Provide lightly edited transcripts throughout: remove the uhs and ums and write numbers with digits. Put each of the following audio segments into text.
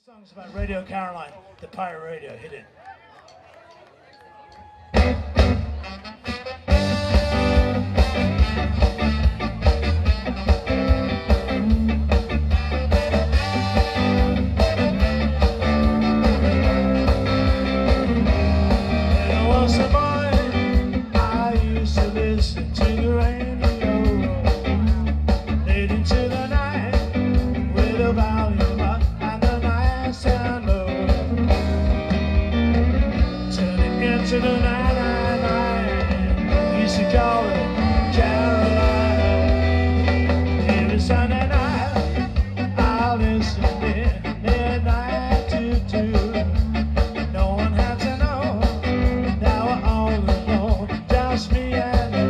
This song's about Radio Caroline, the pirate radio. Hit it. There was a boy I used to listen to the radio late into the night with the volume up and the night sound low. Turning into the night, we used to call it Caroline. Every Sunday night, I'll listen in midnight to two. No one had to know. Now we're all alone, just me and you.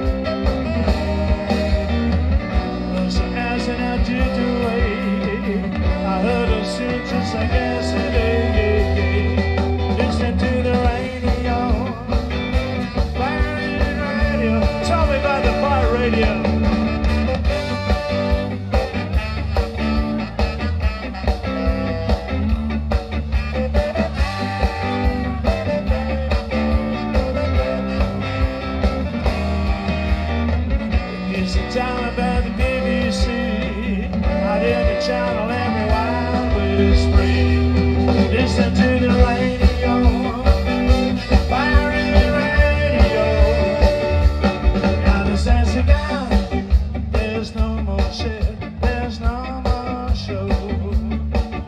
So as an attitude way, I heard her sing just like yesterday. Listen to the radio, pirate radio. Tell me about the pirate radio. It's the time about the BBC. Out in the channel, everyone was free. Listen to the radio, pirate radio. Now the sense again, there's no more shit, there's no more show.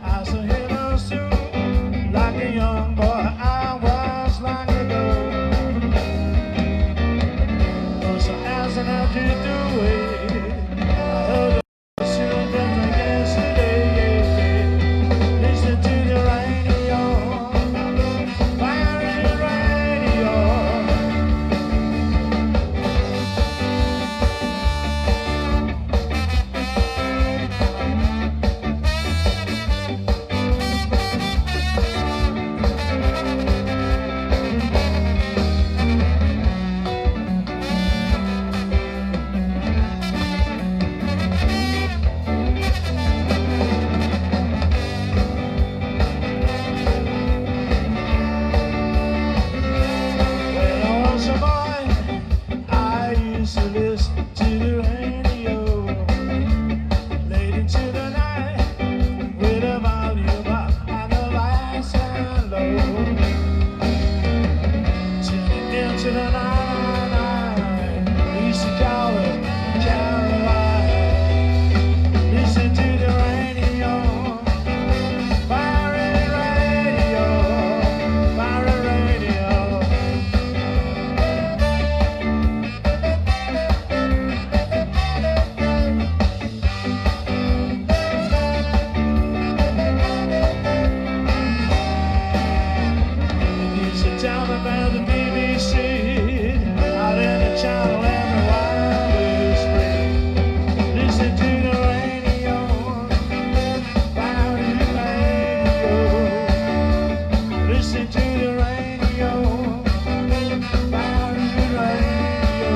I saw him soon, like a young boy I was long ago. So as an attitude way, I heard the soon just like yesterday. Listen to the radio, pirate radio. When I was a boy, I used to listen to the radio late into the night with the volume up and the lights down low. Tuning into the night, we used to call it Caroline. Listen to the radio, pirate radio, pirate radio. It used to tell me about the BBC. Out in the channel, everyone was free. Listen to the radio, pirate radio. Listen to the radio, pirate radio.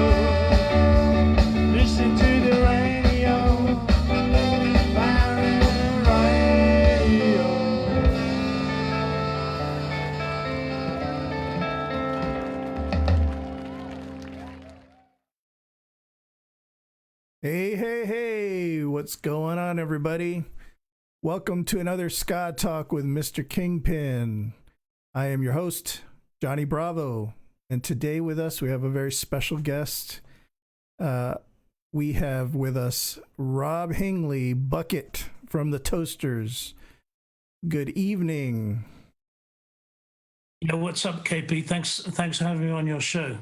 Listen to the radio, pirate radio. Hey, what's going on, everybody? Welcome to another Ska Talk with Mr. Kingpin. I am your host, Johnny Bravo, and today with us we have a very special guest. We have with us Rob Hingley, Bucket from the Toasters. Good evening. Yeah, what's up, KP? Thanks for having me on your show.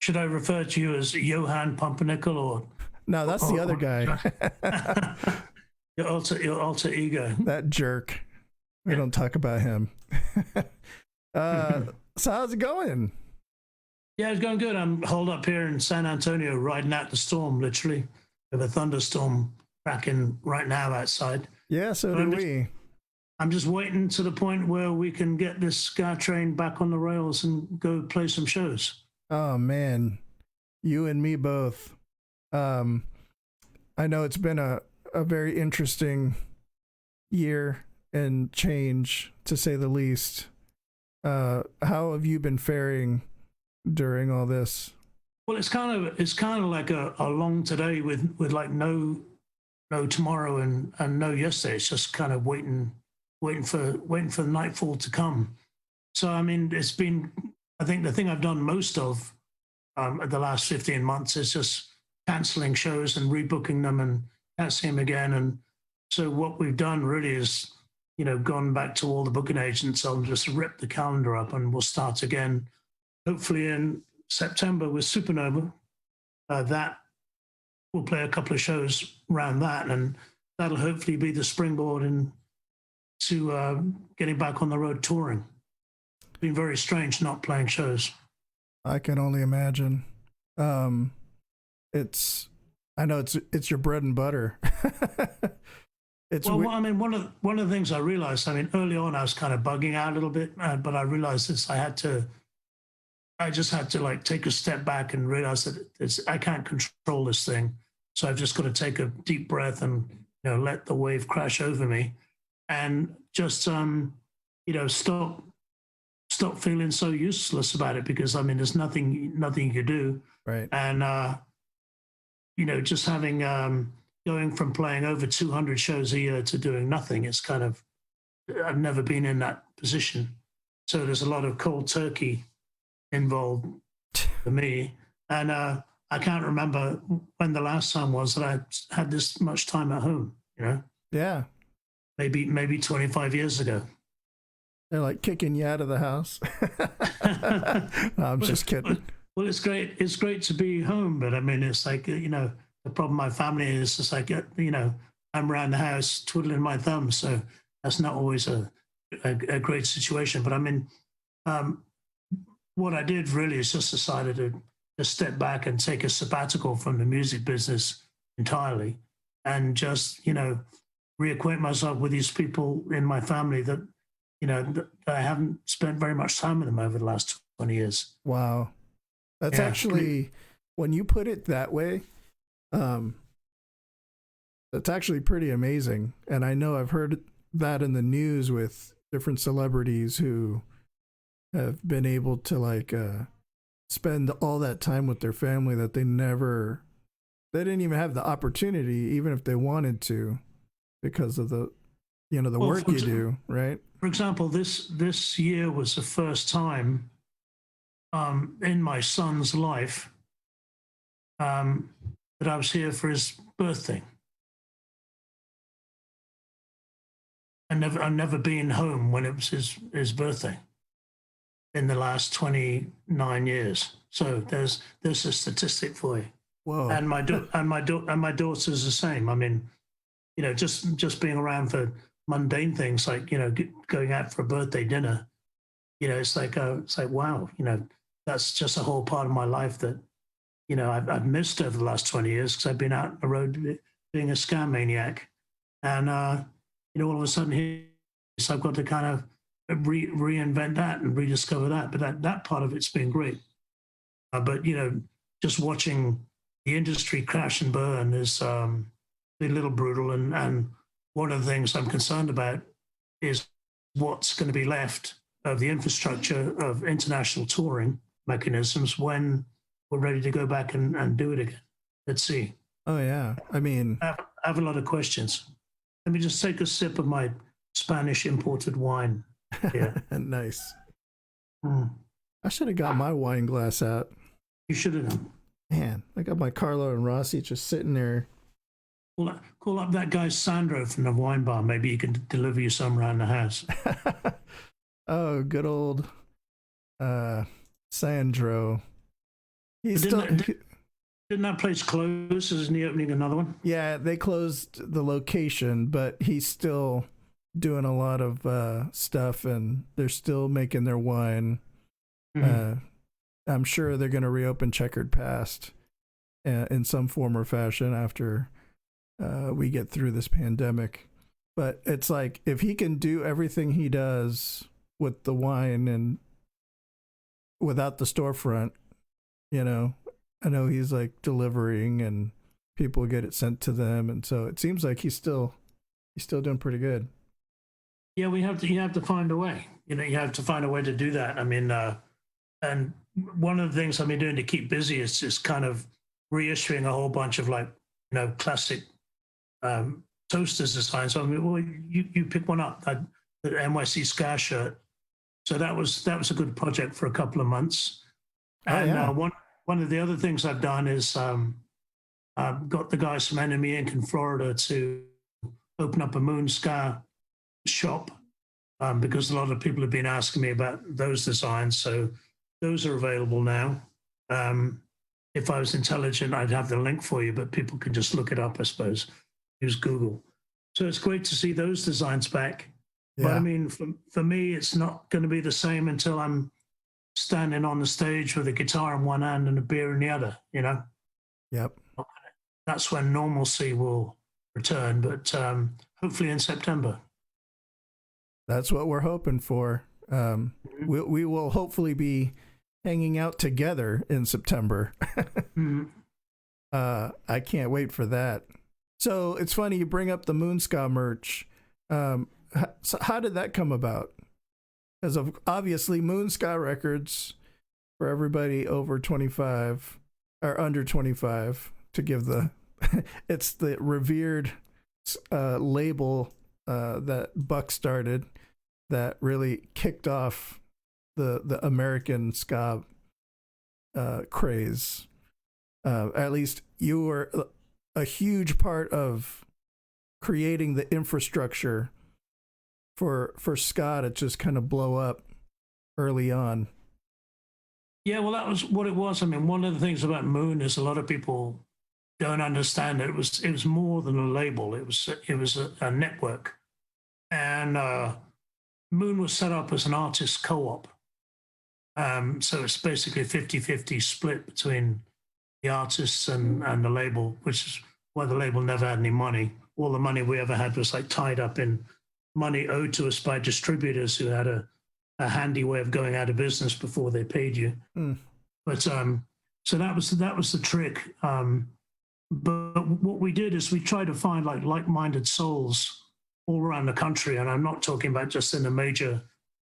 Should I refer to you as Johan Pumpernickel or No, that's the other guy. your alter ego? That jerk. We don't talk about him. So how's it going? Yeah, it's going good. I'm holed up here in San Antonio, riding out the storm, literally. We have a thunderstorm cracking right now outside. Yeah, so But do I'm just- we. I'm just waiting to the point where we can get this Ska train back on the rails and go play some shows. Oh man, you and me both. I know it's been a very interesting year and change, to say the least. How have you been faring during all this? Well, it's kind of like a long today with like no tomorrow and no yesterday. It's just kind of waiting for nightfall to come. So I mean, it's been, I think the thing I've done most of the last 15 months is just canceling shows and rebooking them and canceling them again. And so what we've done really is, gone back to all the booking agents. I'll just rip the calendar up and we'll start again, hopefully in September with Supernova. That we'll play a couple of shows around that, and that'll hopefully be the springboard into getting back on the road touring. It's been very strange not playing shows. I can only imagine. It's, I know it's your bread and butter. Well, I mean, one of the things I realized, I mean, early on I was kind of bugging out a little bit, but I realized this. I just had to like take a step back and realize that I can't control this thing. So I've just got to take a deep breath and let the wave crash over me, and just stop feeling so useless about it, because I mean there's nothing you can do. Right. And just having going from playing over 200 shows a year to doing nothing, it's kind of, I've never been in that position. So there's a lot of cold turkey involved for me. And I can't remember when the last time was that I had this much time at home, Yeah. Maybe 25 years ago. They're like kicking you out of the house. No, I'm just kidding. Well, it's great. It's great to be home, but I mean, it's like, the problem my family is, it's like, I'm around the house twiddling my thumbs. So that's not always a great situation. But I mean, what I did really is just decided to just step back and take a sabbatical from the music business entirely, and just, reacquaint myself with these people in my family that, that I haven't spent very much time with them over the last 20 years. Wow. That's actually, when you put it that way, that's actually pretty amazing. And I know I've heard that in the news with different celebrities who have been able to like spend all that time with their family that they didn't even have the opportunity, even if they wanted to, because of the work you do, right? For example, this year was the first time in my son's life that I was here for his birthday. I've never been home when it was his birthday in the last 29 years. So there's a statistic for you. Whoa. And my daughter's the same. I mean, just being around for mundane things like, going out for a birthday dinner, it's like wow, that's just a whole part of my life that, I've missed over the last 20 years, because I've been out on the road being a scam maniac. And, all of a sudden so I've got to kind of reinvent that and rediscover that. But that part of it's been great. But, just watching the industry crash and burn is been a little brutal. And one of the things I'm concerned about is what's going to be left of the infrastructure of international touring mechanisms when we're ready to go back and do it again. Let's see. Oh, yeah. I mean, I have a lot of questions. Let me just take a sip of my Spanish imported wine. Yeah. Nice. Mm. I should have got my wine glass out. You should have done. Man, I got my Carlo and Rossi just sitting there. Call up that guy Sandro from the wine bar. Maybe he can deliver you some around the house. Oh, good old Sandro. Didn't that place close? Isn't he opening another one? Yeah, they closed the location, but he's still doing a lot of stuff, and they're still making their wine. Mm-hmm. I'm sure they're going to reopen Checkered Past in some form or fashion after we get through this pandemic. But it's like, if he can do everything he does with the wine and without the storefront, I know he's like delivering and people get it sent to them. And so it seems like he's still doing pretty good. Yeah, you have to find a way. You have to find a way to do that. I mean, and one of the things I've been doing to keep busy is just kind of reissuing a whole bunch of like, classic toasters designs. So I mean, well, you pick one up, the NYC Ska shirt. So that was a good project for a couple of months. And one of the other things I've done is I've got the guys from Enemy Inc. in Florida to open up a Moon Ska shop, because a lot of people have been asking me about those designs. So those are available now. If I was intelligent, I'd have the link for you, but people can just look it up, I suppose, use Google. So it's great to see those designs back. Yeah. But I mean, for me, it's not going to be the same until I'm standing on the stage with a guitar in one hand and a beer in the other, Yep. That's when normalcy will return, but hopefully in September. That's what we're hoping for. We will hopefully be hanging out together in September. I can't wait for that. So it's funny you bring up the Moon Ska merch. So how did that come about? Because obviously Moon Ska Records, for everybody over 25 or under 25, to give the it's the revered label that Buck started that really kicked off the American ska craze. At least you were a huge part of creating the infrastructure for ska to just kind of blow up early on. Yeah, well, that was what it was. I mean, one of the things about Moon is a lot of people don't understand that it was more than a label. It was a network, and Moon was set up as an artist co-op. So it's basically a 50-50 split between the artists and the label, which is why the label never had any money. All the money we ever had was like tied up in money owed to us by distributors who had a handy way of going out of business before they paid you. But so that was the trick. But what we did is we tried to find like-minded souls all around the country, and I'm not talking about just in the major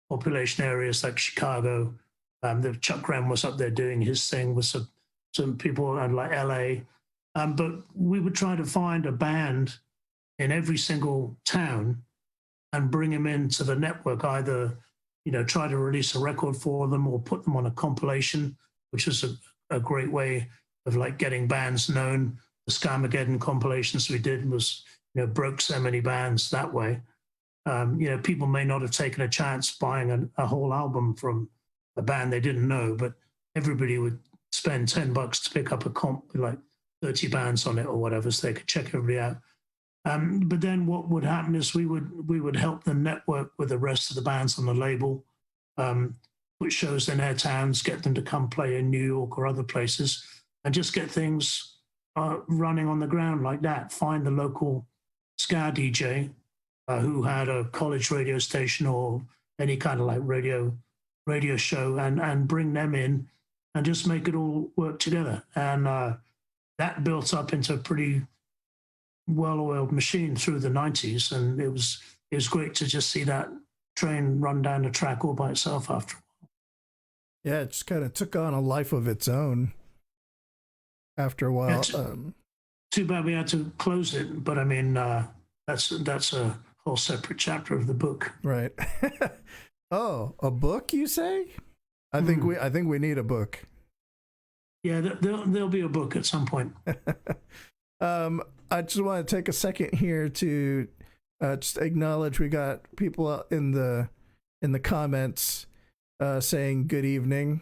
population areas like Chicago. The Chuck Graham was up there doing his thing with some people like LA. But we would try to find a band in every single town and bring them into the network, either, try to release a record for them or put them on a compilation, which is a great way of like getting bands known. The Skamageddon compilations we did was, broke so many bands that way. People may not have taken a chance buying a whole album from a band they didn't know, but everybody would spend $10 to pick up a comp with like 30 bands on it or whatever, so they could check everybody out. But then what would happen is we would help them network with the rest of the bands on the label, put shows in their towns, get them to come play in New York or other places, and just get things running on the ground like that. Find the local ska DJ who had a college radio station or any kind of like radio show, and bring them in and just make it all work together. And that built up into a pretty well-oiled machine through the 90s, and it was great to just see that train run down the track all by itself after a while. Yeah, it just kind of took on a life of its own after a while. Too bad we had to close it, but I mean, that's a whole separate chapter of the book. Right. Oh, a book, you say? I think we need a book. Yeah, there'll be a book at some point. I just want to take a second here to just acknowledge we got people in the comments saying good evening.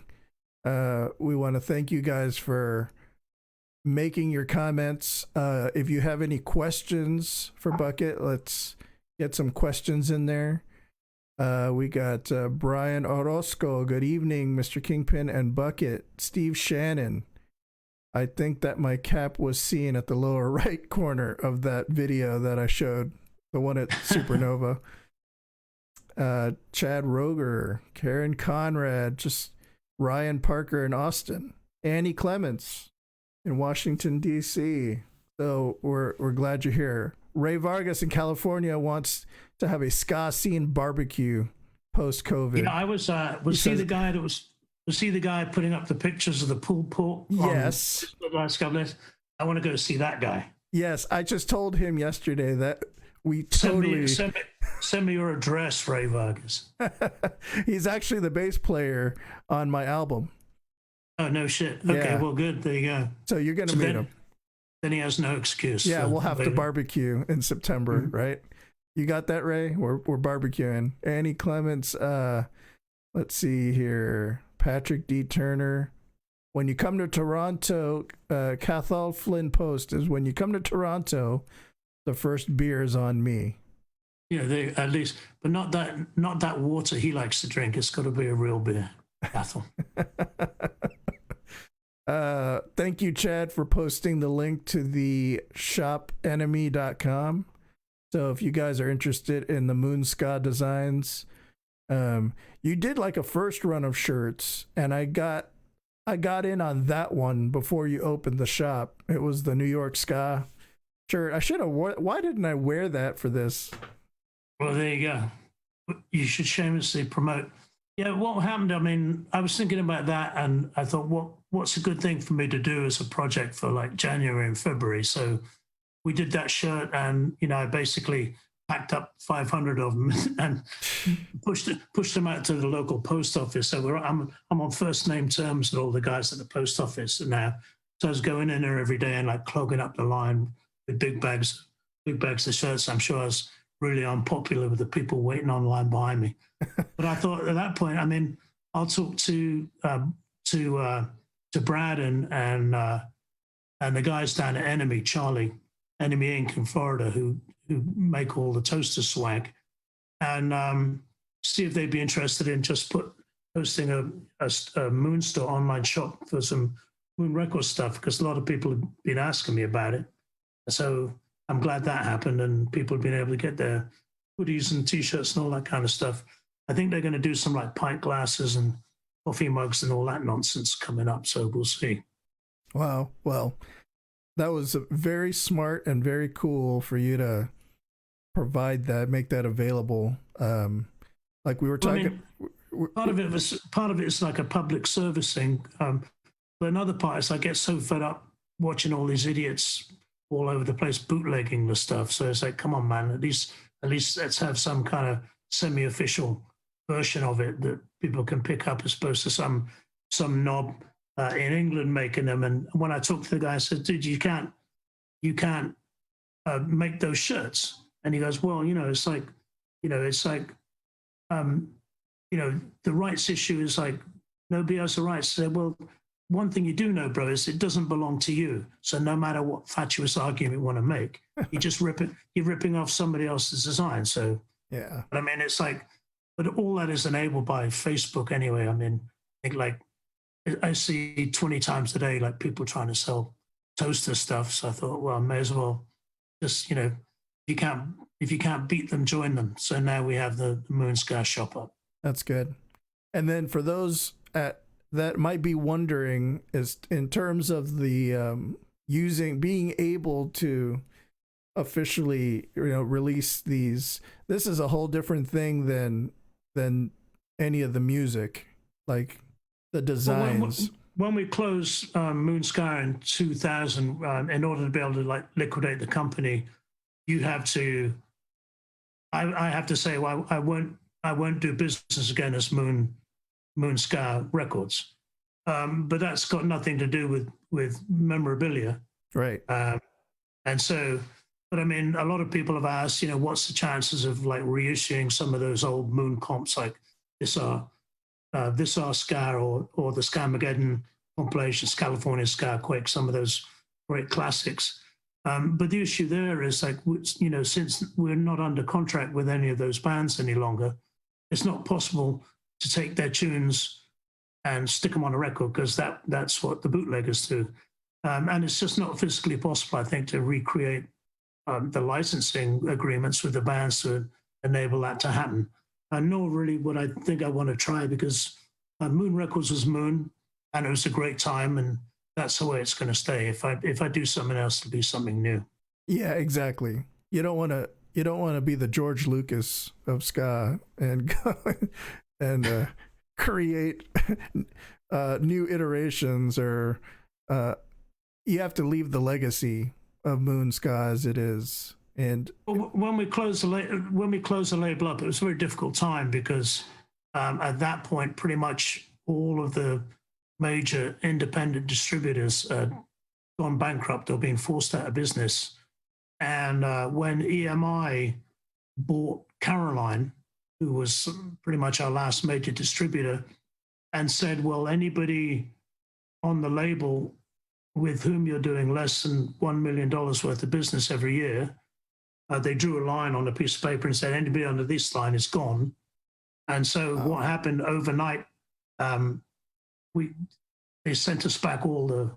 We want to thank you guys for making your comments. If you have any questions for Bucket, let's get some questions in there. We got Brian Orozco. Good evening, Mr. Kingpin and Bucket. Steve Shannon. I think that my cap was seen at the lower right corner of that video that I showed, the one at Supernova. Chad Roger, Karen Conrad, just Ryan Parker in Austin, Annie Clements in Washington, D.C. So we're glad you're here. Ray Vargas in California wants to have a ska scene barbecue post COVID. You know, I was he the guy that was he the guy putting up the pictures of the pulled pork? Yes. On the last couple of, I want to go see that guy. Yes, I just told him yesterday that we Send totally me your address, Ray Vargas. He's actually the bass player on my album. Oh, no shit. Okay, Yeah. Well, good. There you go. So you're going to meet him. Then he has no excuse. Yeah, we'll have to barbecue in September, right? You got that, Ray? We're barbecuing. Annie Clements, let's see here. Patrick D. Turner. When you come to Toronto, Cathal Flynn Post is when you come to Toronto, the first beer is on me. Yeah, they, at least, but not that water he likes to drink. It's got to be a real beer, Cathal. Thank you, Chad, for posting the link to the shopenemy.com. So if you guys are interested in the Moon Ska designs, you did like a first run of shirts, and I got in on that one before you opened the shop. It was the New York Ska shirt. I should have why didn't I wear that for this? Well, there you go. You should shamelessly promote. Yeah, what happened? I mean, I was thinking about that, and I thought, what's a good thing for me to do as a project for like January and February? So we did that shirt, and I basically packed up 500 of them and pushed them out to the local post office. So I'm on first name terms with all the guys at the post office now. So I was going in there every day and like clogging up the line with big bags of shirts. I'm sure I was really unpopular with the people waiting online behind me. But I thought at that point, I mean, I'll talk to Brad and the guys down at Enemy Inc. in Florida who make all the toaster swag, and see if they'd be interested in just posting a Moon Store online shop for some Moon Records stuff, because a lot of people have been asking me about it. So I'm glad that happened, and people have been able to get their hoodies and T-shirts and all that kind of stuff. I think they're going to do some like pint glasses and coffee mugs and all that nonsense coming up. So we'll see. Wow. Well, that was very smart and very cool for you to provide that, make that available. Like we were talking. Part of it is like a public service thing. But another part is I get so fed up watching all these idiots all over the place bootlegging the stuff. So it's like, come on, man, at least let's have some kind of semi-official version of it that people can pick up, as opposed to some knob in England making them. And when I talked to the guy, I said, dude, you can't make those shirts. And he goes, well, it's like the rights issue is like, nobody has the rights. I said, well, one thing you do know, bro, is it doesn't belong to you. So no matter what fatuous argument you want to make, you're ripping off somebody else's design. So yeah, but I mean, it's like, but all that is enabled by Facebook anyway. I mean, I think like I see 20 times a day, like people trying to sell toaster stuff. So I thought, well, I may as well just, if you can't beat them, join them. So now we have the Moon Ska shop up. That's good. And then for those that might be wondering, is in terms of the being able to officially release these, this is a whole different thing than any of the music, like the designs. When we closed Moon Ska in 2000, in order to be able to like liquidate the company, you have to. I have to say, well, I won't do business again as Moon Ska Records, but that's got nothing to do with memorabilia, right? And so, but I mean, a lot of people have asked, what's the chances of like reissuing some of those old Moon comps, like This Are Ska or the Skamageddon compilations, California Ska Quake, some of those great classics. But the issue there is like, since we're not under contract with any of those bands any longer, it's not possible to take their tunes and stick them on a record, because that's what the bootleggers do. And it's just not physically possible, I think, to recreate the licensing agreements with the bands to enable that to happen. Nor really would I think I want to try, because Moon Records was Moon, and it was a great time, and that's the way it's going to stay. If I do something else, it'll be something new. Yeah, exactly. you don't want to be the George Lucas of ska and go and create new iterations, or you have to leave the legacy of Moon Ska as it is. And when we closed the label up, it was a very difficult time because at that point, pretty much all of the major independent distributors had gone bankrupt or been forced out of business. And when EMI bought Caroline, who was pretty much our last major distributor, and said, well, anybody on the label with whom you're doing less than $1 million worth of business every year, they drew a line on a piece of paper and said, anybody under this line is gone. And so what happened overnight, they sent us back all the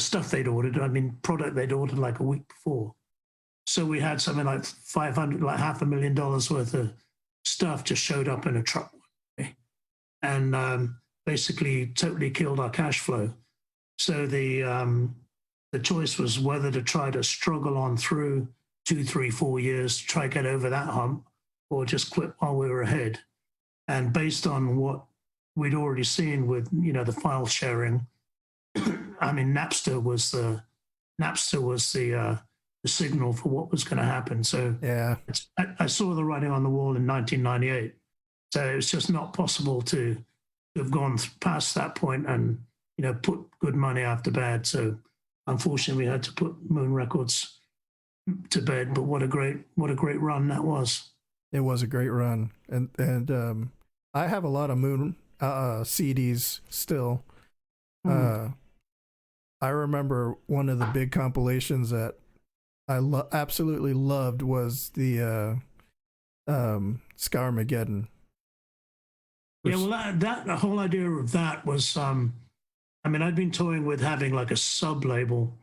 stuff they'd ordered. I mean, product they'd ordered like a week before. So we had something like $500,000 worth of stuff just showed up in a truck and basically totally killed our cash flow. So the choice was whether to try to struggle on through 2, 3, 4 years, try to get over that hump, or just quit while we were ahead. And based on what we'd already seen with, the file sharing, I mean, Napster was the signal for what was going to happen. So yeah, I saw the writing on the wall in 1998. So it's just not possible to have gone past that point and, put good money after bad. So unfortunately, we had to put Moon Records to bed. But what a great run that was. It was a great run, and I have a lot of Moon CDs still. I remember one of the big compilations that I absolutely loved was the Scarmageddon. Yeah, well, that the whole idea of that was, I'd been toying with having like a sub-label,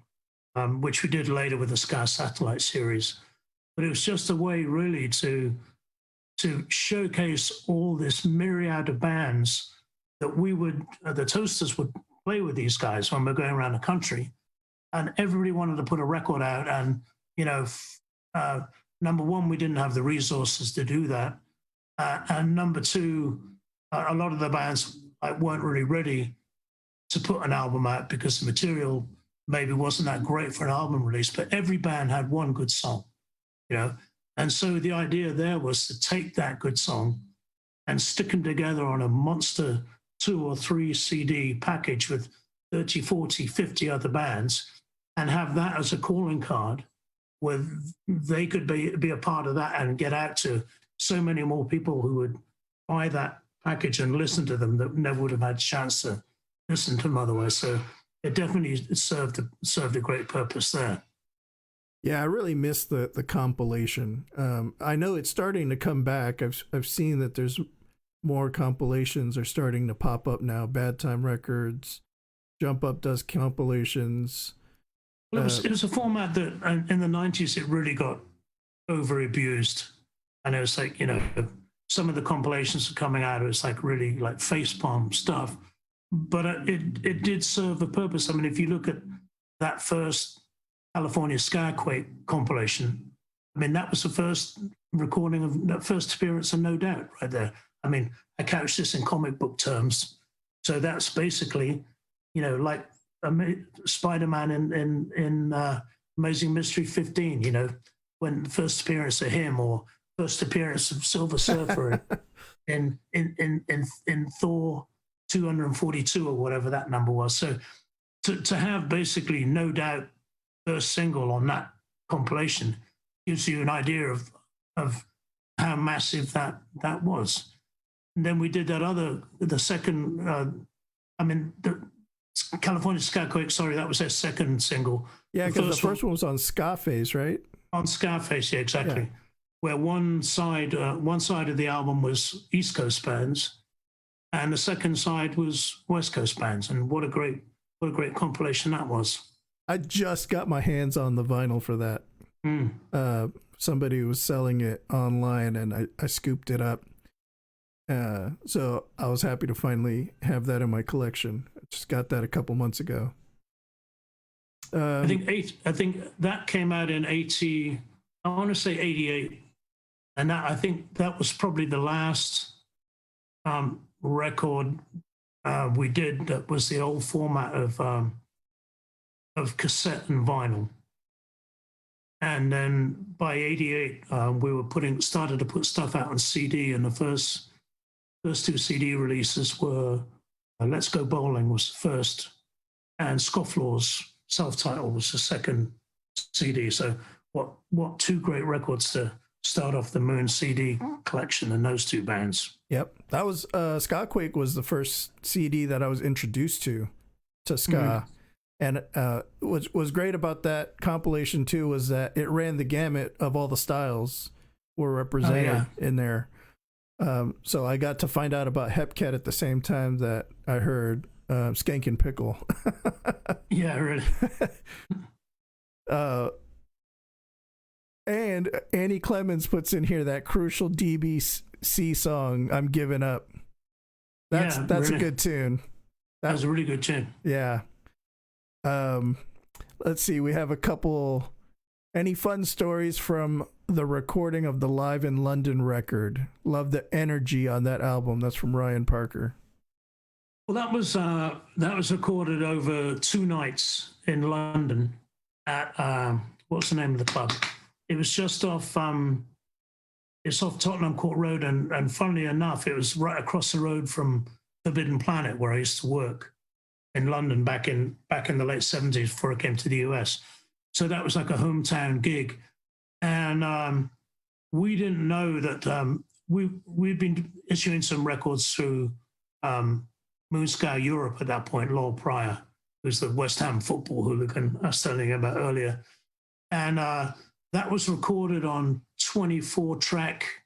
which we did later with the Ska Satellite series, but it was just a way really to showcase all this myriad of bands that the Toasters would play with these guys when we're going around the country, and everybody wanted to put a record out, and number one, we didn't have the resources to do that, and number two, a lot of the bands weren't really ready to put an album out because the material maybe wasn't that great for an album release, but every band had one good song, and so the idea there was to take that good song and stick them together on a monster 2 or 3 CD package with 30, 40, 50 other bands, and have that as a calling card where they could be a part of that and get out to so many more people who would buy that package and listen to them that never would have had a chance to listen to them otherwise. So it definitely served a great purpose there. Yeah, I really missed the compilation. I know it's starting to come back. I've seen that there's more compilations are starting to pop up now. Bad Time Records, Jump Up does compilations. Well, it was a format that in the 90s it really got over abused, and it was like some of the compilations are coming out. It was like really like facepalm stuff, but it did serve a purpose. I mean, if you look at that first California Skyquake compilation, I mean, that was the first recording of that first appearance of No Doubt right there. I mean, I couch this in comic book terms. So that's basically, like Spider-Man in Amazing Mystery 15, when the first appearance of him, or first appearance of Silver Surfer in Thor 242 or whatever that number was. So to have basically No Doubt first single on that compilation gives you an idea of how massive that was. And then we did the second, the California Skyquake, sorry, that was their second single. Yeah, because the first one was on Scarface, right? On Scarface, yeah, exactly. Yeah. Where one side of the album was East Coast bands, and the second side was West Coast bands. And what a great compilation that was. I just got my hands on the vinyl for that. Somebody was selling it online, and I scooped it up. So I was happy to finally have that in my collection. I just got that a couple months ago. I think that came out in 80. I I want to say 88. And that, I think that was probably the last record we did that was the old format of cassette and vinyl. And then by 88, we were started to put stuff out on CD, and the first two CD releases were Let's Go Bowling was the first, and Scofflaw's self-titled was the second CD. So what two great records to start off the Moon CD collection, and those two bands. Yep, that was Skaquake was the first CD that I was introduced to ska. And what was great about that compilation too was that it ran the gamut of all the styles were represented in there. So I got to find out about Hepcat at the same time that I heard Skank and Pickle. Yeah, really. And Annie Clemens puts in here that crucial DBC song, "I'm Giving Up." That's really a good tune. That was a really good tune. Yeah. Let's see. We have a couple. Any fun stories from the recording of the Live in London record? Love the energy on that album. That's from Ryan Parker. Well, that was recorded over 2 nights in London at what's the name of the club? It was just off. It's off Tottenham Court Road, and funnily enough, it was right across the road from Forbidden Planet, where I used to work in London back in the late 70s before I came to the US. So that was like a hometown gig, and we didn't know that we'd been issuing some records through Moonscow Europe at that point. Lowell Pryor, who's the West Ham football hooligan I was telling you about earlier, and that was recorded on 24-track.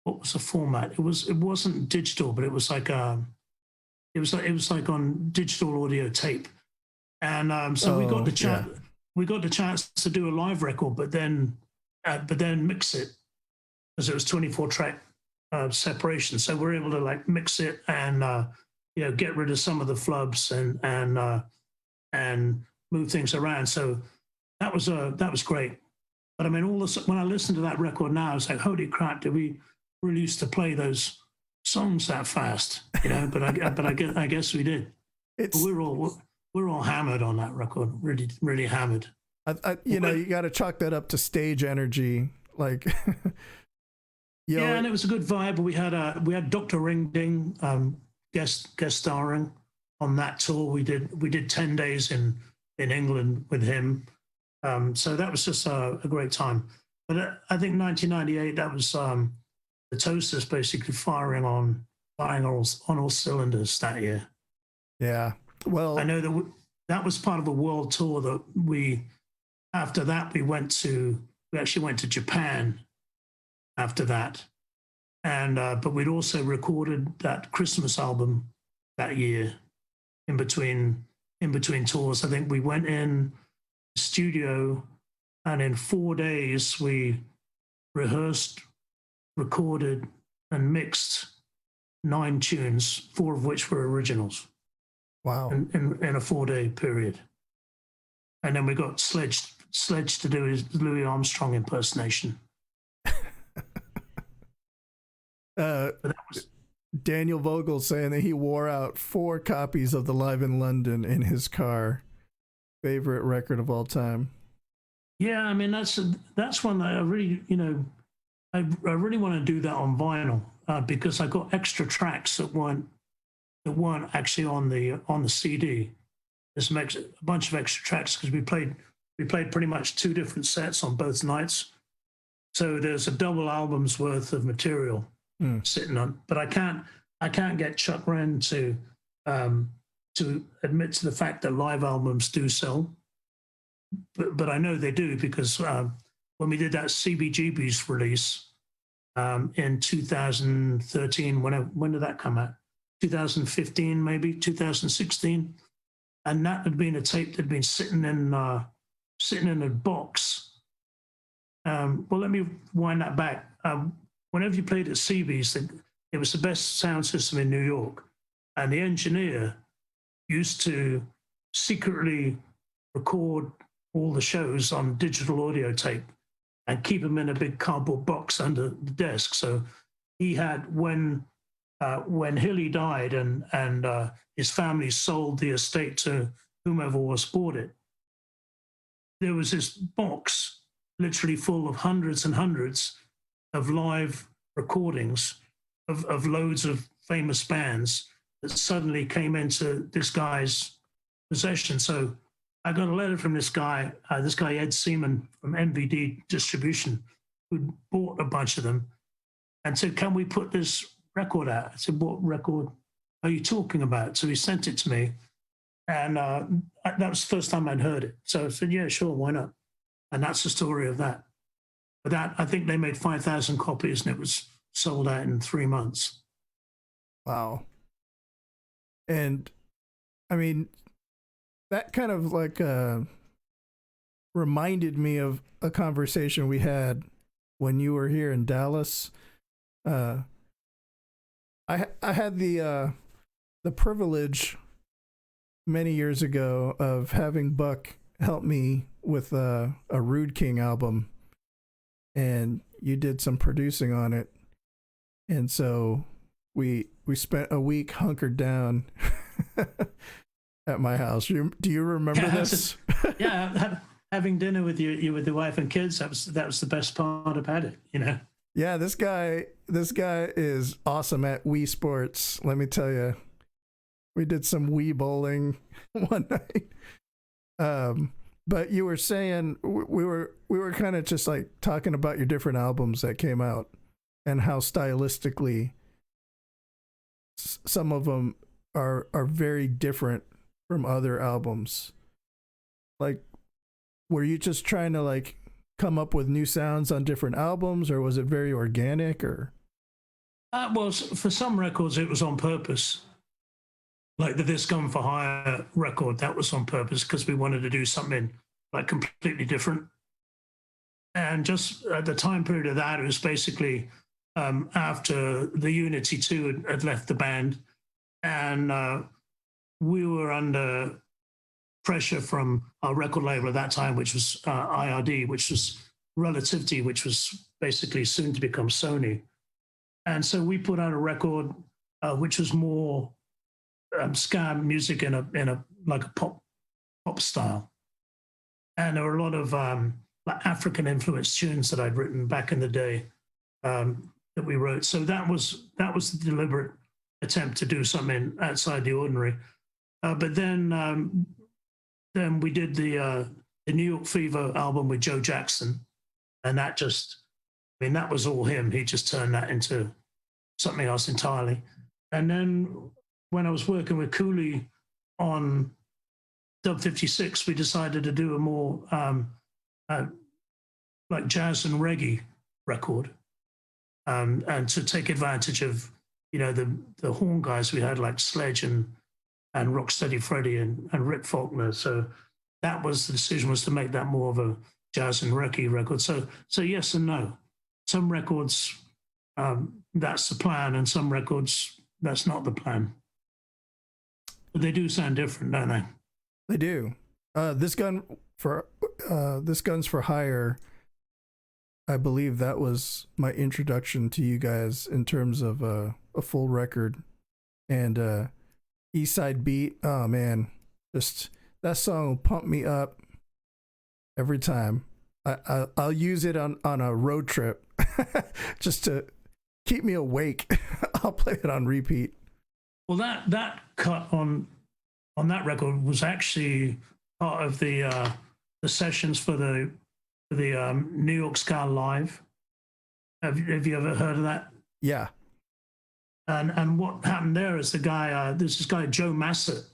What was the format? It wasn't digital, but it was like it was like on digital audio tape, and so we got the chance. Yeah. We got the chance to do a live record, but then mix it, because it was 24-track separation. So we're able to like mix it and get rid of some of the flubs and move things around. So that was great. But I mean, when I listen to that record now, it's like, holy crap, did we really used to play those songs that fast? But I guess we did. We're all hammered on that record, really, really hammered. You got to chalk that up to stage energy, like. Yeah, and it was a good vibe. We had Dr. Ringding guest starring on that tour. We did 10 days in England with him. So that was just a great time. But I think 1998, that was the Toasters basically firing on all cylinders that year. Yeah. Well, I know that was part of a world tour that after that we actually went to Japan after that. And but we'd also recorded that Christmas album that year in between tours. I think we went in the studio, and in 4 days we rehearsed, recorded, and mixed 9 tunes, 4 of which were originals. Wow. In a 4-day period. And then we got Sledge to do his Louis Armstrong impersonation. Daniel Vogel saying that he wore out 4 copies of the Live in London in his car. Favorite record of all time. Yeah, I mean that's one that I really, I really want to do that on vinyl because I got extra tracks that weren't actually on the CD. This makes a bunch of extra tracks because we played pretty much 2 different sets on both nights. So there's a double album's worth of material sitting on, but I can't get Chuck Wren to admit to the fact that live albums do sell, but I know they do because when we did that CBGB's release in 2013, when did that come out? 2015, maybe 2016, and that had been a tape that had been sitting in a box. Well, let me wind that back. Whenever you played at CB's, it was the best sound system in New York, and the engineer used to secretly record all the shows on digital audio tape and keep them in a big cardboard box under the desk. So he had, when Hingley died and his family sold the estate to whomever was bought it, there was this box literally full of hundreds and hundreds of live recordings of loads of famous bands that suddenly came into this guy's possession. So I got a letter from this guy Ed Seaman from MVD Distribution, who bought a bunch of them and said, "Can we put this record out?" I said, "What record are you talking about?" So he sent it to me, and that was the first time I'd heard it. So I said, "Yeah, sure, why not?" And that's the story of that. But that, I think they made 5,000 copies, and it was sold out in 3 months. Wow. And I mean, that kind of like reminded me of a conversation we had when you were here in Dallas. I had the privilege many years ago of having Buck help me with a Rude King album, and you did some producing on it, and so we spent a week hunkered down at my house. Do you remember this? Having dinner with you with the wife and kids, that was the best part about it, you know. Yeah, this guy is awesome at Wii Sports. Let me tell you, we did some Wii bowling one night. But you were saying we were kind of just like talking about your different albums that came out and how stylistically some of them are very different from other albums. Like, were you just trying to like come up with new sounds on different albums, or was it very organic? Or well, for some records it was on purpose, like the This Gun for Hire record. That was on purpose because we wanted to do something like completely different. And just at the time period of that, it was basically after the Unity 2 had left the band, and we were under pressure from our record label at that time, which was IRD, which was Relativity, which was basically soon to become Sony. And so we put out a record which was more ska music in a like a pop style, and there were a lot of like African influenced tunes that I'd written back in the day that we wrote. So that was the deliberate attempt to do something outside the ordinary. But then we did the New York Fever album with Joe Jackson, and that was all him. He just turned that into something else entirely. And then when I was working with Cooley on Dub 56, we decided to do a more like jazz and reggae record, and to take advantage of, you know, the horn guys we had like Sledge and Rocksteady Freddie and Rick Faulkner. So that was the decision, was to make that more of a jazz and reggae record. So yes and no. Some records, that's the plan, and some records, that's not the plan. But they do sound different, don't they? They do. This Gun's for Hire, I believe that was my introduction to you guys in terms of a full record. And East Side Beat, oh man, just that song will pump me up every time. I'll use it on a road trip just to keep me awake. I'll play it on repeat. Well, that cut on that record was actually part of the sessions for the New York Ska Live. Have you ever heard of that? Yeah. And what happened there is there's this guy Joe Massett,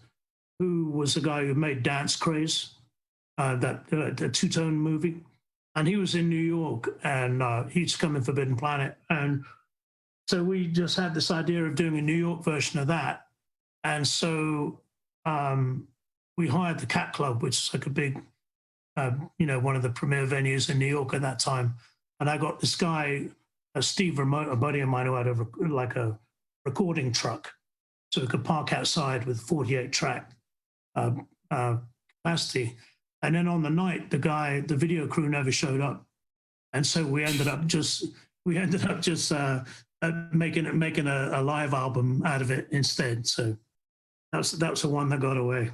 who was the guy who made Dance Craze, the two-tone movie, and he was in New York, and he'd come in Forbidden Planet, and so we just had this idea of doing a New York version of that, and so we hired the Cat Club, which is like a big, one of the premier venues in New York at that time, and I got this guy, Steve Remote, a buddy of mine, who had a recording truck, so we could park outside with 48 track capacity. And then on the night, the video crew never showed up, and so we ended up just making a live album out of it instead. So that was the one that got away.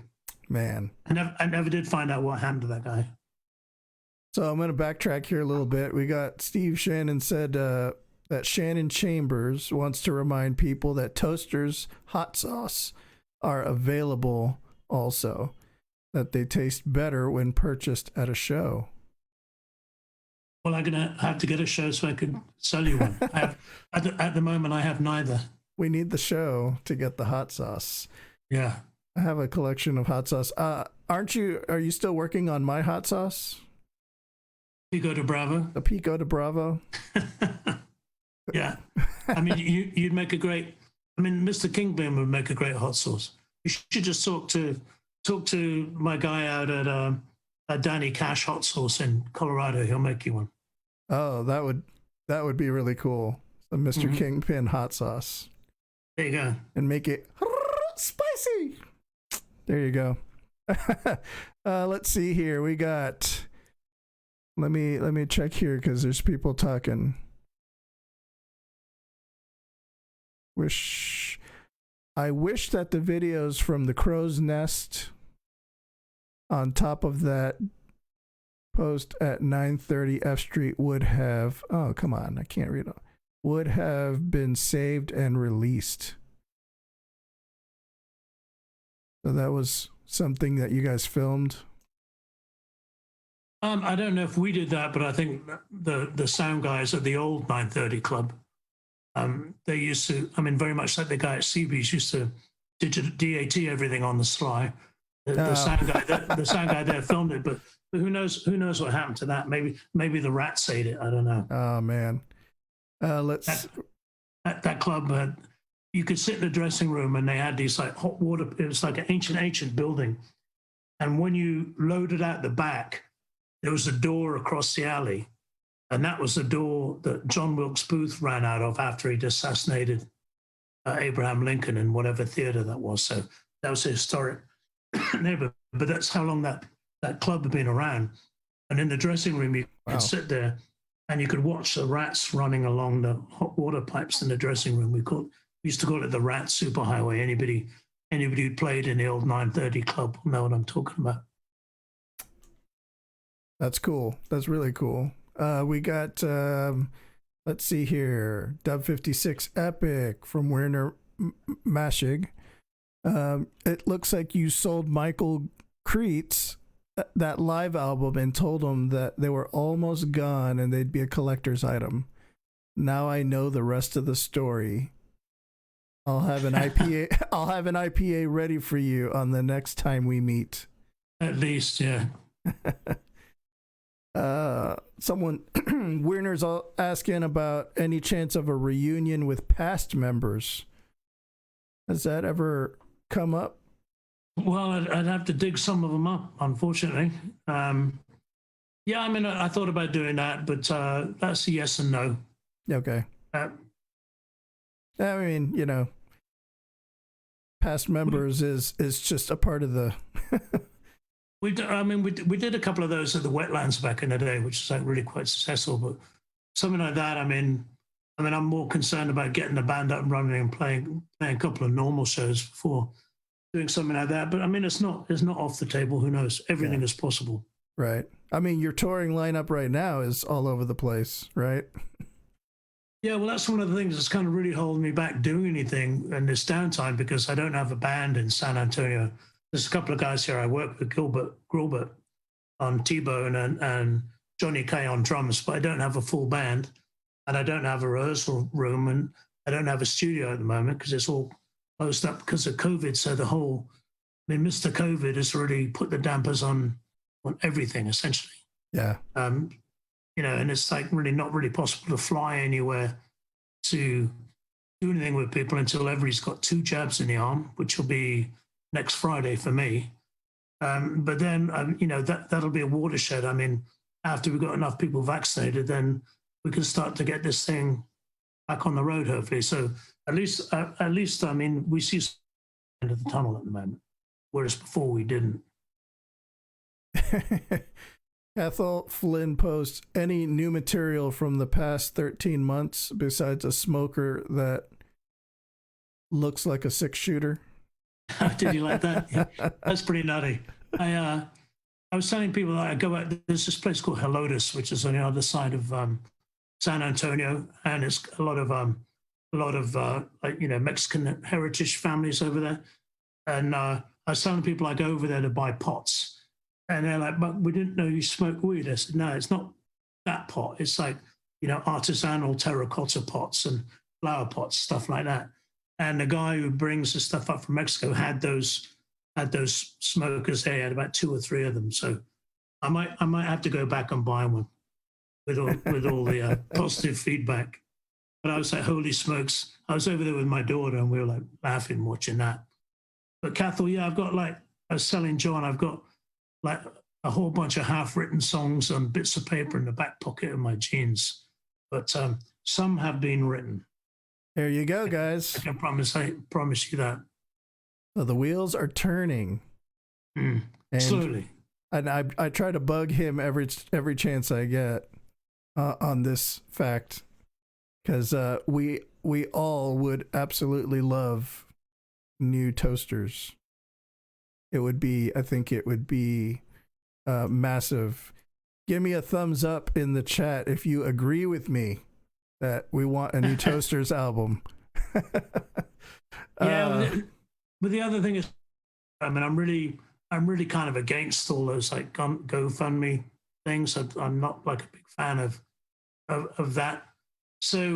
Man, I never did find out what happened to that guy. So I'm going to backtrack here a little bit. We got Steve Shannon said that Shannon Chambers wants to remind people that Toaster's hot sauce are available also, that they taste better when purchased at a show. Well, I'm going to have to get a show so I can sell you one. I have, at the moment, I have neither. We need the show to get the hot sauce. Yeah. I have a collection of hot sauce. Are you still working on my hot sauce? Pico de Bravo. The Pico de Bravo. Yeah. I mean, you'd make a great, I mean, Mr. Kingpin would make a great hot sauce. You should just talk to my guy out at Danny Cash Hot Sauce in Colorado. He'll make you one. Oh, that would be really cool. The Mr. Kingpin hot sauce. There you go. And make it spicy. There you go. Let's see here. We got. Let me check here because there's people talking. I wish that the videos from the Crow's Nest on top of that post at 930 F Street would have. Oh, come on. I can't read it. Would have been saved and released. So that was something that you guys filmed. I don't know if we did that, but I think the sound guys at the old 930 Club, they used to, I mean, very much like the guy at CB's used to DAT everything on the sly. The sound guy there filmed it, but who knows what happened to that? Maybe the rats ate it. I don't know. Oh man, that club had, you could sit in the dressing room and they had these like hot water. It was like an ancient building, and when you loaded out the back, there was a door across the alley, and that was the door that John Wilkes Booth ran out of after he'd assassinated Abraham Lincoln in whatever theater that was. So that was a historic neighborhood. But that's how long that club had been around. And in the dressing room, you could sit there and you could watch the rats running along the hot water pipes in the dressing room. We used to call it the Rat Superhighway. Anybody who played in the old 930 Club will know what I'm talking about. That's cool. That's really cool. We got, let's see here, Dub 56 Epic from Werner Maschig. It looks like you sold Michael Creets that live album and told him that they were almost gone and they'd be a collector's item. Now I know the rest of the story. I'll have an IPA. I'll have an IPA ready for you on the next time we meet. At least, yeah. Someone Werner's asking about any chance of a reunion with past members. Has that ever come up? Well, I'd have to dig some of them up, unfortunately. Yeah, I mean, I thought about doing that, but that's a yes and no. Okay. I mean, you know, past members is just a part of the. We did a couple of those at the Wetlands back in the day, which was like really quite successful. But something like that, I mean, I'm more concerned about getting the band up and running and playing a couple of normal shows before doing something like that. But I mean, it's not off the table. Who knows? Everything is possible. Right. I mean, your touring lineup right now is all over the place, right? Yeah, well, that's one of the things that's kind of really holding me back doing anything in this downtime because I don't have a band in San Antonio. There's a couple of guys here I work with, Gilbert on T-Bone and Johnny Kay on drums, but I don't have a full band and I don't have a rehearsal room and I don't have a studio at the moment because it's all closed up because of COVID. So Mr. COVID has really put the dampers on everything essentially. Yeah. You know, and it's like really not really possible to fly anywhere to do anything with people until everybody's got 2 jabs in the arm, which will be next Friday for me. But then, you know, that'll be a watershed. I mean, after we've got enough people vaccinated, then we can start to get this thing back on the road, hopefully. So at least, I mean, we see the end of the tunnel at the moment, whereas before we didn't. Ethel Flynn posts, any new material from the past 13 months besides a smoker that looks like a six-shooter? Did you like that? Yeah, that's pretty nutty. I was telling people that I go out. There's this place called Helotes, which is on the other side of San Antonio, and it's a lot of like, you know, Mexican heritage families over there. And I was telling people I go over there to buy pots, and they're like, "But we didn't know you smoke weed." I said, "No, it's not that pot. It's like, you know, artisanal terracotta pots and flower pots, stuff like that." And the guy who brings the stuff up from Mexico had those smokers there. He had about 2 or 3 of them. So I might have to go back and buy one with all the positive feedback. But I was like, holy smokes! I was over there with my daughter, and we were like laughing watching that. But Cathal, yeah, I've got, like I was telling John, I've got like a whole bunch of half-written songs on bits of paper in the back pocket of my jeans. But some have been written. There you go, guys. I can promise you that. So the wheels are turning. And slowly. And I try to bug him every chance I get on this fact, because we all would absolutely love new toasters. I think it would be massive. Give me a thumbs up in the chat if you agree with me that we want a new Toasters album. Yeah, but the other thing is, I mean, I'm really kind of against all those like GoFundMe things. I'm not like a big fan of that. So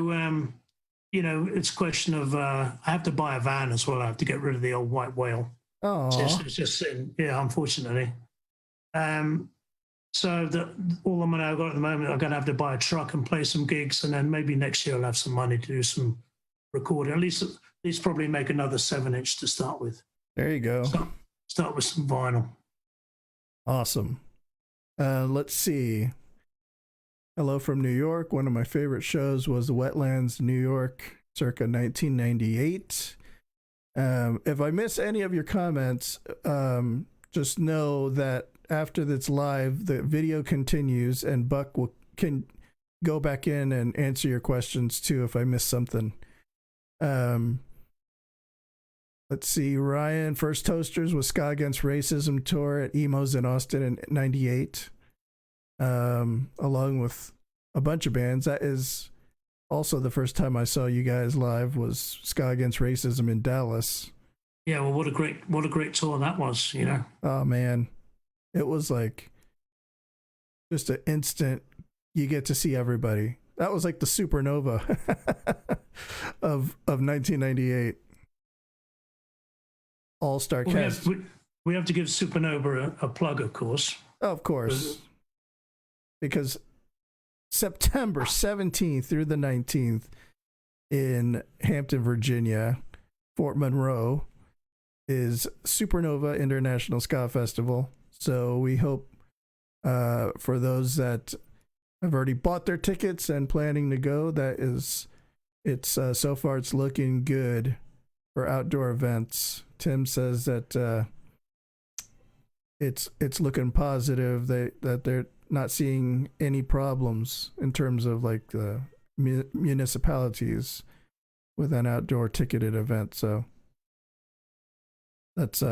you know, it's a question of I have to buy a van as well. I have to get rid of the old white whale. Oh, It's just sitting, yeah, unfortunately. So all the money I've got at the moment, I'm going to have to buy a truck and play some gigs, and then maybe next year I'll have some money to do some recording. At least probably make another 7-inch to start with. there you go. Start with some vinyl. Awesome. Let's see. Hello from New York. One of my favorite shows was the Wetlands, New York, circa 1998. If I miss any of your comments, just know that after this live, the video continues, and Buck can go back in and answer your questions too if I miss something. Let's see. Ryan, First Toasters was Ska Against Racism tour at Emos in Austin in 98, along with a bunch of bands. That is also the first time I saw you guys live, was Ska Against Racism in Dallas. Yeah, well, what a great tour that was, you know. Oh man, it was like just an instant. You get to see everybody. That was like the supernova of 1998. All-star cast. We have to give Supernova a plug, of course. Of course. Because September 17th through the 19th in Hampton, Virginia, Fort Monroe, is Supernova International Ska Festival. So we hope for those that have already bought their tickets and planning to go, it's so far it's looking good for outdoor events. Tim says that it's looking positive, that they're not seeing any problems in terms of like the municipalities with an outdoor ticketed event. So that's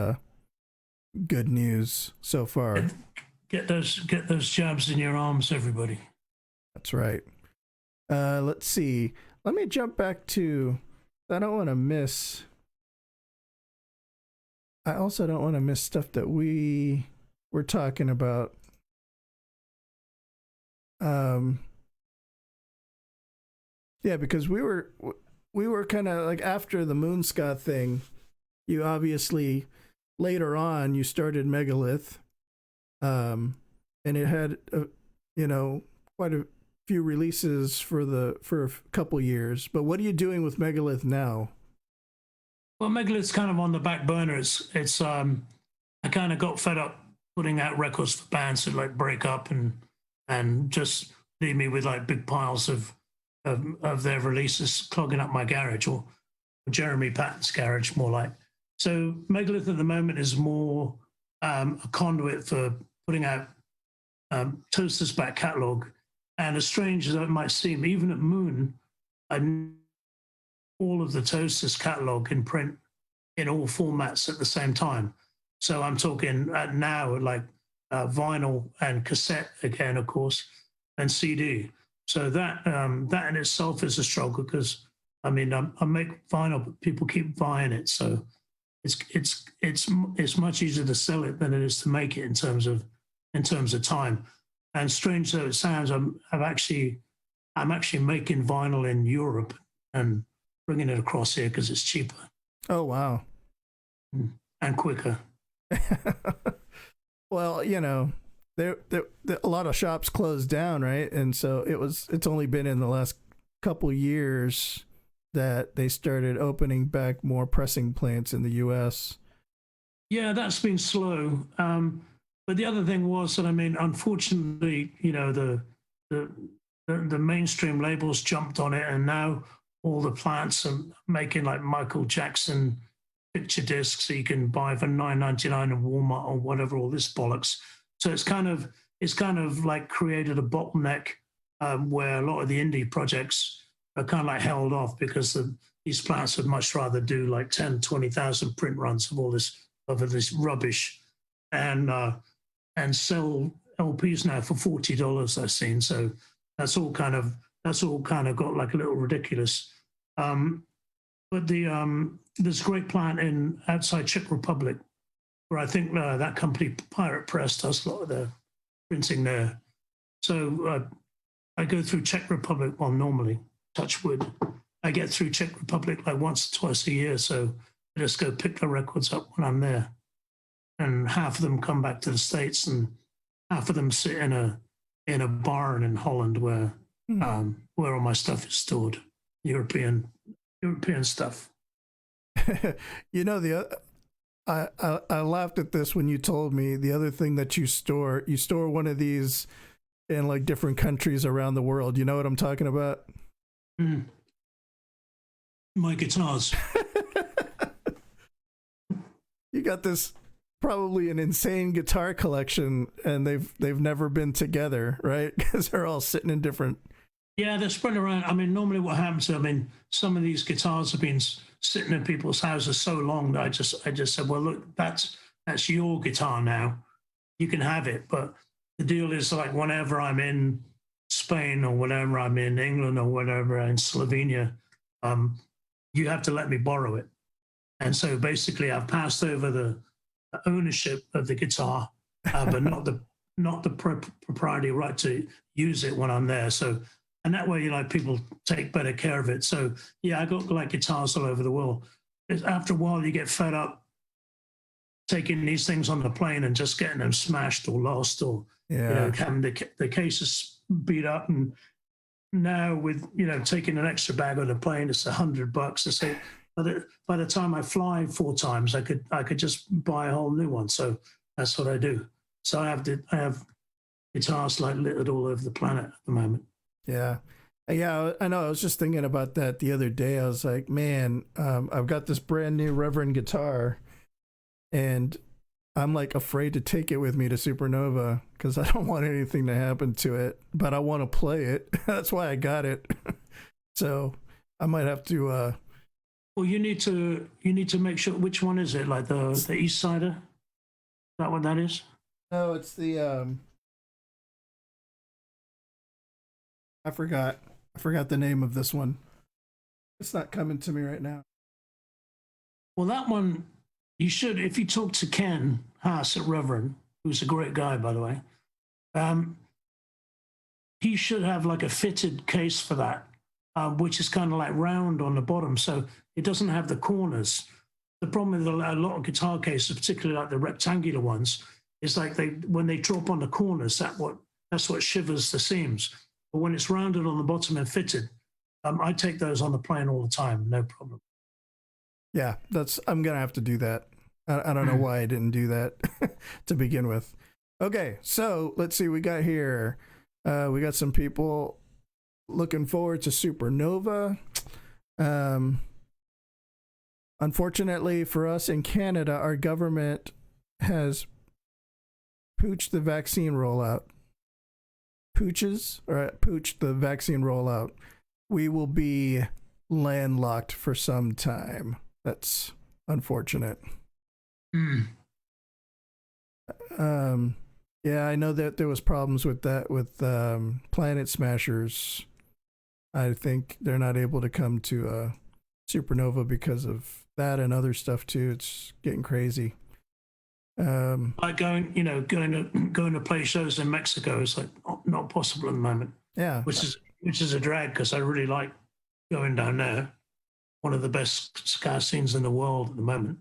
good news so far. Get those jabs in your arms, everybody. That's right. Let's see. Let me jump back to. I also don't want to miss stuff that we were talking about. Yeah, because we were kind of like after the Moonska thing. You obviously later on you started Megalith, and it had quite a few releases for a couple years. But what are you doing with Megalith now? Well, Megalith's kind of on the back burner. It's I kind of got fed up putting out records for bands that like break up and just leave me with like big piles of their releases clogging up my garage, or Jeremy Patton's garage, more like. So Megalith at the moment is more a conduit for putting out Toaster's back catalogue. And as strange as it might seem, even at Moon, I knew all of the Toaster's catalogue in print in all formats at the same time. So I'm talking now like vinyl and cassette again, of course, and CD. So that that in itself is a struggle because I mean I make vinyl, but people keep buying it. So it's much easier to sell it than it is to make it in terms of time. And strange though it sounds, I'm actually making vinyl in Europe and bringing it across here because it's cheaper. Oh wow. And quicker. Well, you know, there a lot of shops closed down, right? And so it's only been in the last couple years that they started opening back more pressing plants in the US. Yeah, that's been slow. But the other thing was that I mean, unfortunately, you know, the mainstream labels jumped on it, and now all the plants are making like Michael Jackson picture discs that you can buy for $9.99 in Walmart or whatever, all this bollocks. So it's kind of like created a bottleneck where a lot of the indie projects are kind of like held off because these plants would much rather do like 10, 20,000 print runs of all this rubbish and sell LPs now for $40 I've seen. So that's all kind of got like a little ridiculous. But there's a great plant outside Czech Republic where I think that company Pirate Press does a lot of their printing there. So I go through Czech Republic, well, normally, touch wood, I get through Czech Republic like once or twice a year. So I just go pick the records up when I'm there. And half of them come back to the States and half of them sit in a barn in Holland where all my stuff is stored, European stuff. You know, I laughed at this when you told me the other thing that you store one of these in like different countries around the world. You know what I'm talking about? My guitars. You got this probably an insane guitar collection, and they've never been together, right? Because they're all sitting in different. Yeah, they're spread around. I mean, normally what happens, I mean, some of these guitars have been sitting in people's houses so long that I just said, well, look, that's your guitar now. You can have it. But the deal is like whenever I'm in Spain or whenever I'm in England or whatever, in Slovenia, you have to let me borrow it. And so basically I've passed over the ownership of the guitar, but not the propriety right to use it when I'm there. So, and that way, you know, people take better care of it. So yeah, I got like guitars all over the world. After a while, you get fed up taking these things on the plane and just getting them smashed or lost, or you know, having the cases beat up. And now with, you know, taking an extra bag on the plane, it's $100. I say by the time I fly 4 times, I could just buy a whole new one. So that's what I do. So I have guitars like littered all over the planet at the moment. Yeah, I know. I was just thinking about that the other day. I was like, man, I've got this brand new Reverend guitar, and I'm like afraid to take it with me to Supernova because I don't want anything to happen to it, but I want to play it. That's why I got it. So I might have to. Well, you need to make sure, which one is it? Like the East Sider? Is that what that is? No, it's the I forgot the name of this one. It's not coming to me right now. Well, that one, you should, if you talk to Ken Haas at Reverend, who's a great guy, by the way, he should have like a fitted case for that, which is kind of like round on the bottom. So it doesn't have the corners. The problem with a lot of guitar cases, particularly like the rectangular ones, is like when they drop on the corners, that's what shivers the seams. But when it's rounded on the bottom and fitted, I take those on the plane all the time, no problem. Yeah, I'm gonna have to do that. I don't know why I didn't do that to begin with. Okay, so let's see. We got here. We got some people looking forward to Supernova. Unfortunately for us in Canada, our government has pooch the vaccine rollout. Pooch the vaccine rollout. We will be landlocked for some time. That's unfortunate. Yeah, I know that there was problems with that with Planet Smashers. I think they're not able to come to Supernova because of that and other stuff too. It's getting crazy. Like going to play shows in Mexico is like not possible at the moment. Yeah, which is a drag because I really like going down there. One of the best ska scenes in the world at the moment,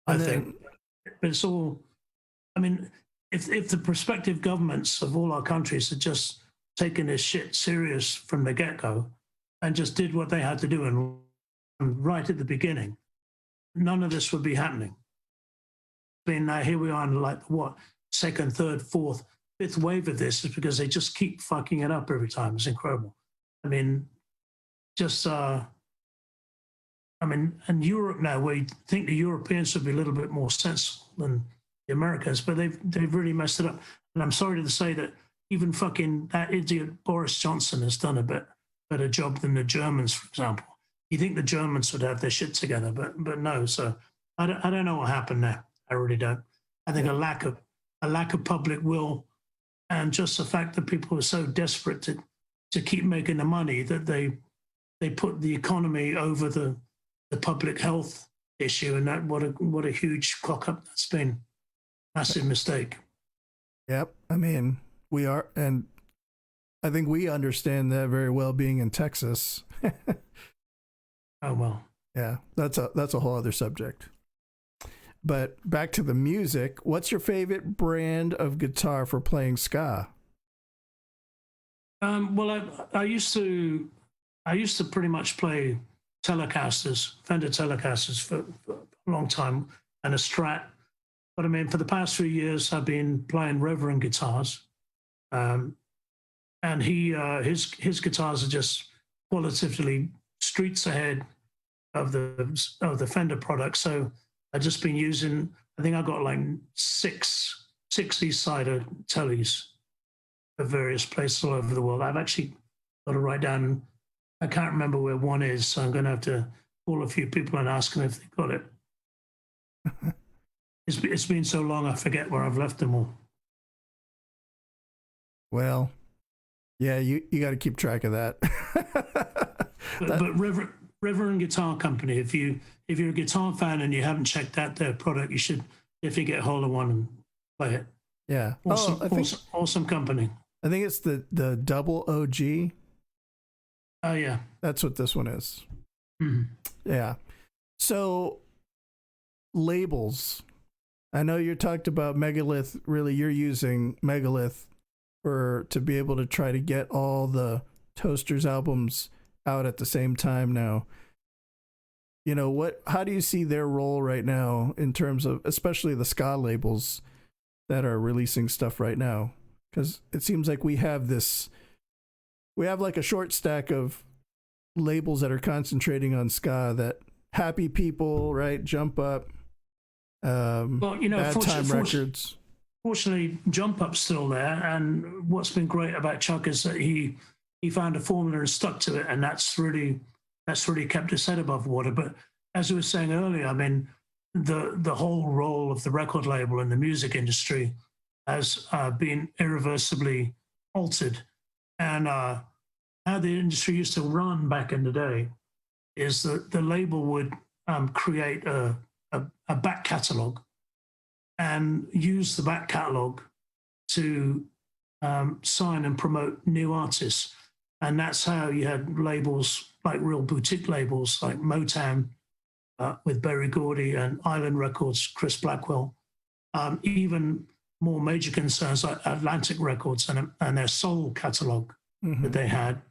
I think. But it's all, I mean, if the prospective governments of all our countries had just taken this shit serious from the get-go and just did what they had to do and right at the beginning, none of this would be happening. Here we are in like what, second, third, fourth, fifth wave of this is because they just keep fucking it up every time. It's incredible. I mean, and Europe now, where you think the Europeans would be a little bit more sensible than the Americans, but they've really messed it up. And I'm sorry to say that even fucking that idiot Boris Johnson has done a bit better job than the Germans, for example. You think the Germans would have their shit together, but no. So I don't know what happened there. I really don't. I think a lack of public will, and just the fact that people were so desperate to keep making the money that they put the economy over the public health issue, and that what a huge cock up that's been. Massive mistake. Yep. I mean, we are, and I think we understand that very well being in Texas. Oh well. Yeah, that's a whole other subject. But back to the music, what's your favorite brand of guitar for playing ska? Well, I used to pretty much play Telecasters, Fender Telecasters for a long time, and a Strat. But I mean, for the past 3 years, I've been playing Reverend guitars, and his guitars are just qualitatively streets ahead of the Fender product. So I've just been using. I think I got like six Eastsider Tellies of various places all over the world. I've actually got to write down. I can't remember where one is, so I'm going to have to call a few people and ask them if they got it. It's been so long, I forget where I've left them all. Well, yeah, you got to keep track of that. but Reverend Guitar Company, if you're a guitar fan and you haven't checked out their product, you should definitely get a hold of one and play it. Yeah, awesome company. I think it's the double OG. Oh yeah, that's what this one is. Mm-hmm. Yeah. So labels. I know you talked about Megalith. Really, you're using Megalith to be able to try to get all the Toasters albums out at the same time now. You know, how do you see their role right now in terms of, especially the ska labels that are releasing stuff right now? Because it seems like we have like a short stack of labels that are concentrating on ska, that Happy People, right? Jump Up, well, you know, Bad Time Records. Fortunately, Jump Up's still there, and what's been great about Chuck is that he found a formula and stuck to it, and that's really kept his head above water. But as we were saying earlier, I mean, the whole role of the record label in the music industry has been irreversibly altered, and how the industry used to run back in the day is that the label would create a back catalogue and use the back catalogue to sign and promote new artists. And that's how you had labels, like real boutique labels like Motown with Berry Gordy, and Island Records, Chris Blackwell, even more major concerns like Atlantic Records and their soul catalogue that they had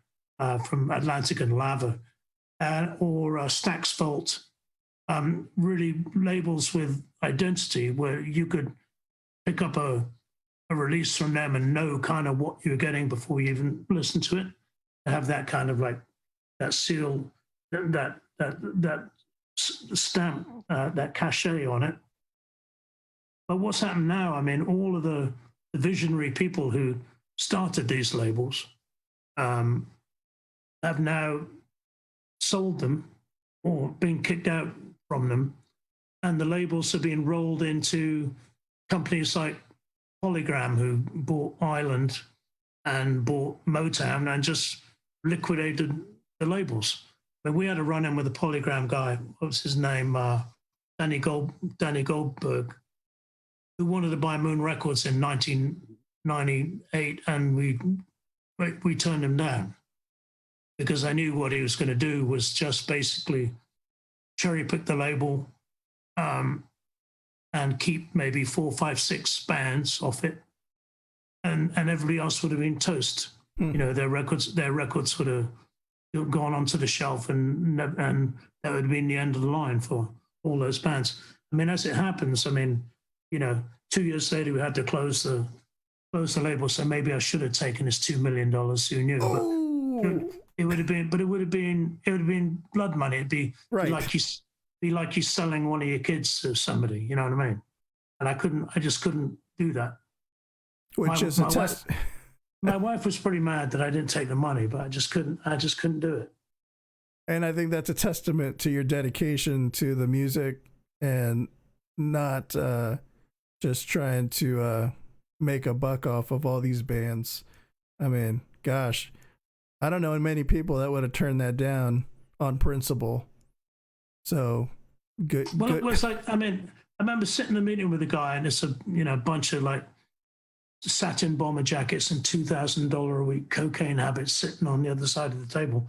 from Atlantic and Lava, or Stax Vault, really labels with identity where you could pick up a release from them and know kind of what you're getting before you even listen to it. To have that kind of like that seal, that stamp, that cachet on it. But what's happened now? I mean, all of the visionary people who started these labels have now sold them or been kicked out from them, and the labels are being rolled into companies like Polygram, who bought Island and bought Motown and just liquidated the labels. But we had a run-in with a Polygram guy. What was his name? Danny Goldberg, who wanted to buy Moon Records in 1998, and we turned him down because I knew what he was going to do was just basically cherry pick the label and keep maybe 4, 5, 6 bands off it, and everybody else would have been toast. You know, their records would have gone onto the shelf, and that would have been the end of the line for all those bands. I mean, as it happens, I mean, you know, 2 years later we had to close the label. So maybe I should have taken his $2 million. Who knew? But it would have been blood money. It'd be Right. like you selling one of your kids to somebody. You know what I mean? And I just couldn't do that. Which is a test. My wife was pretty mad that I didn't take the money, but I just couldn't do it. And I think that's a testament to your dedication to the music and not just trying to make a buck off of all these bands. I mean, gosh, I don't know many people that would have turned that down on principle. So good. Well, good. it was like, I mean, I remember sitting in a meeting with a guy, and it's a bunch of like satin bomber jackets and $2,000 a week cocaine habits sitting on the other side of the table.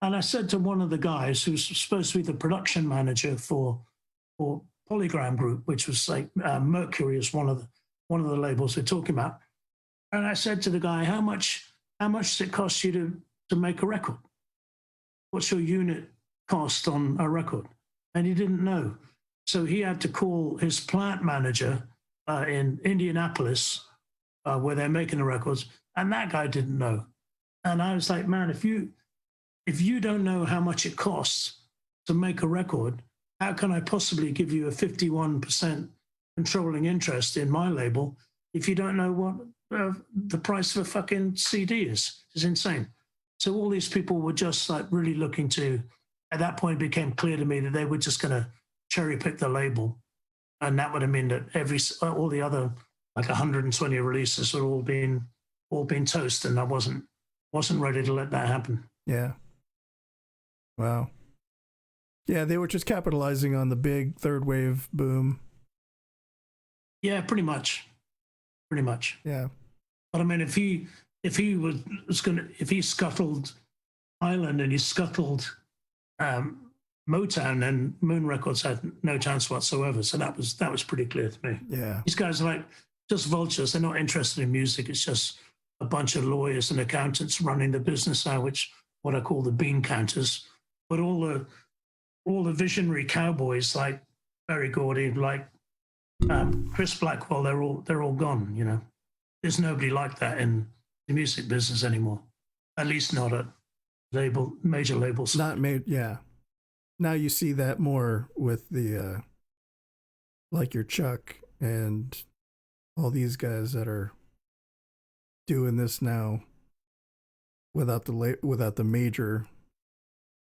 And I said to one of the guys who's supposed to be the production manager for Polygram Group, which was like Mercury is one of the labels we're talking about. And I said to the guy, how much does it cost you to make a record? What's your unit cost on a record? And he didn't know. So he had to call his plant manager in Indianapolis, where they're making the records, and that guy didn't know. And I was like, man, if you don't know how much it costs to make a record, how can I possibly give you a 51% controlling interest in my label if you don't know what the price of a fucking CD is? It's insane. So all these people were just like really looking to, at that point it became clear to me that they were just going to cherry pick the label. And that would have meant that all the other like 120 releases had all been toast, and I wasn't ready to let that happen. Yeah. Wow. Yeah, they were just capitalizing on the big third wave boom. Yeah, pretty much. Yeah. But I mean, if he scuttled Island and he scuttled Motown, then Moon Records had no chance whatsoever. So that was pretty clear to me. Yeah. These guys are like just vultures. They're not interested in music. It's just a bunch of lawyers and accountants running the business now, which what I call the bean counters. But all the visionary cowboys like Berry Gordy, like Chris Blackwell, they're all gone. You know, there's nobody like that in the music business anymore. At least not at major labels. Not made. Yeah. Now you see that more with the like your Chuck and all these guys that are doing this now without the major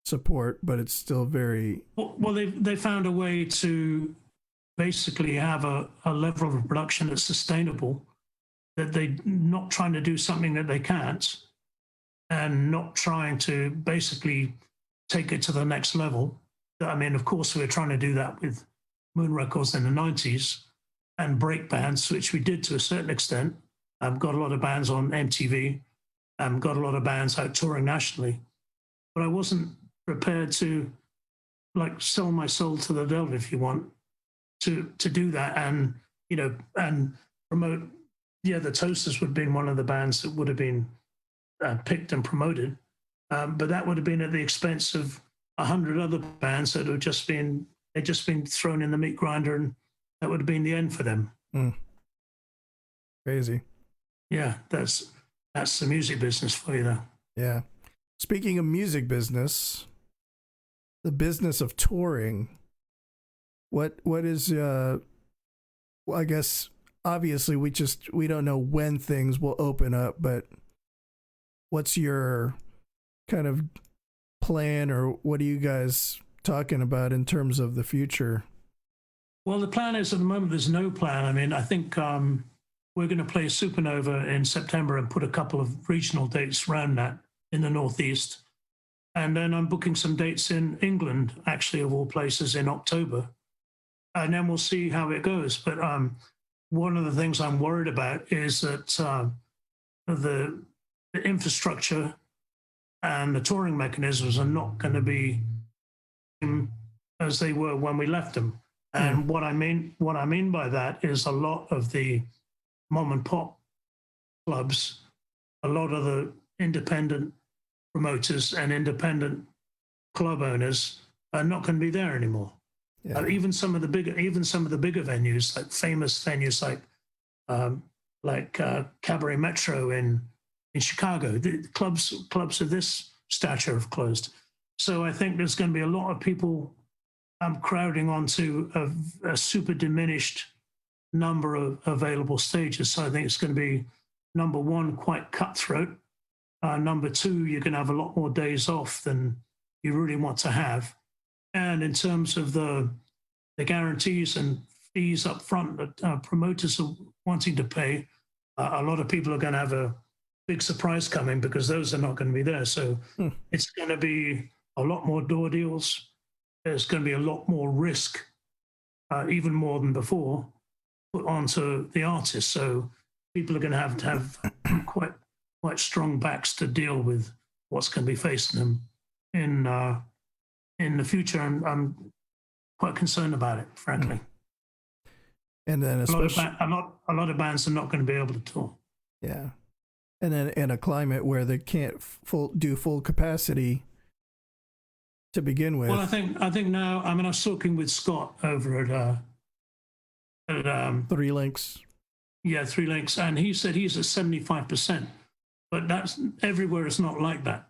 support, but it's still very well. They found a way to basically have a level of production that's sustainable, that they're not trying to do something that they can't, and not trying to basically take it to the next level. I mean, of course, we were trying to do that with Moon Records in the 90s and break bands, which we did to a certain extent. Got a lot of bands on MTV, got a lot of bands out touring nationally. But I wasn't prepared to like sell my soul to the devil, if you want, to do that and, you know, and promote. Yeah, the Toasters would have been one of the bands that would have been picked and promoted. But that would have been at the expense of 100 other bands that had just been thrown in the meat grinder, and that would have been the end for them. Crazy. Yeah, that's the music business for you, though. Yeah. Speaking of music business, the business of touring, what is I guess obviously we don't know when things will open up, but what's your kind of plan, or what are you guys talking about in terms of the future? Well, the plan is, at the moment, there's no plan. I mean, I think we're going to play Supernova in September and put a couple of regional dates around that in the Northeast. And then I'm booking some dates in England, actually, of all places, in October. And then we'll see how it goes. But one of the things I'm worried about is that the infrastructure and the touring mechanisms are not going to be as they were when we left them. And what I mean by that is a lot of the mom and pop clubs, a lot of the independent promoters and independent club owners are not going to be there anymore. Yeah. Even some of the bigger venues, like famous venues like Cabaret Metro in Chicago, the clubs of this stature have closed. So I think there's going to be a lot of people crowding onto a super diminished number of available stages. So I think it's going to be, number one, quite cutthroat. Number two, you're going to have a lot more days off than you really want to have. And in terms of the guarantees and fees up front that promoters are wanting to pay, a lot of people are going to have a big surprise coming, because those are not going to be there. So it's going to be a lot more door deals. There's going to be a lot more risk, even more than before, put onto the artists. So people are going to have quite strong backs to deal with what's going to be facing them in the future. And I'm quite concerned about it, frankly. And then especially a lot of bands are not going to be able to tour. Yeah. And then in a climate where they can't do full capacity to begin with. Well, I think now, I mean, I was talking with Scott over at Three Links. Yeah, Three Links, and he said he's at 75%, but that's everywhere. It's not like that,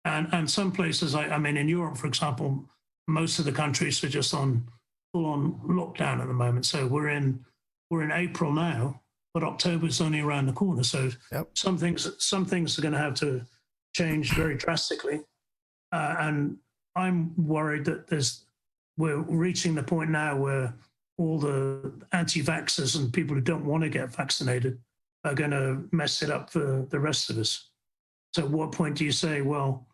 and some places, I mean, in Europe, for example, most of the countries are just on full on lockdown at the moment. So we're in April now, but October's only around the corner. So some things are going to have to change very drastically, and I'm worried that we're reaching the point now where all the anti-vaxxers and people who don't want to get vaccinated are going to mess it up for the rest of us. So at what point do you say, well,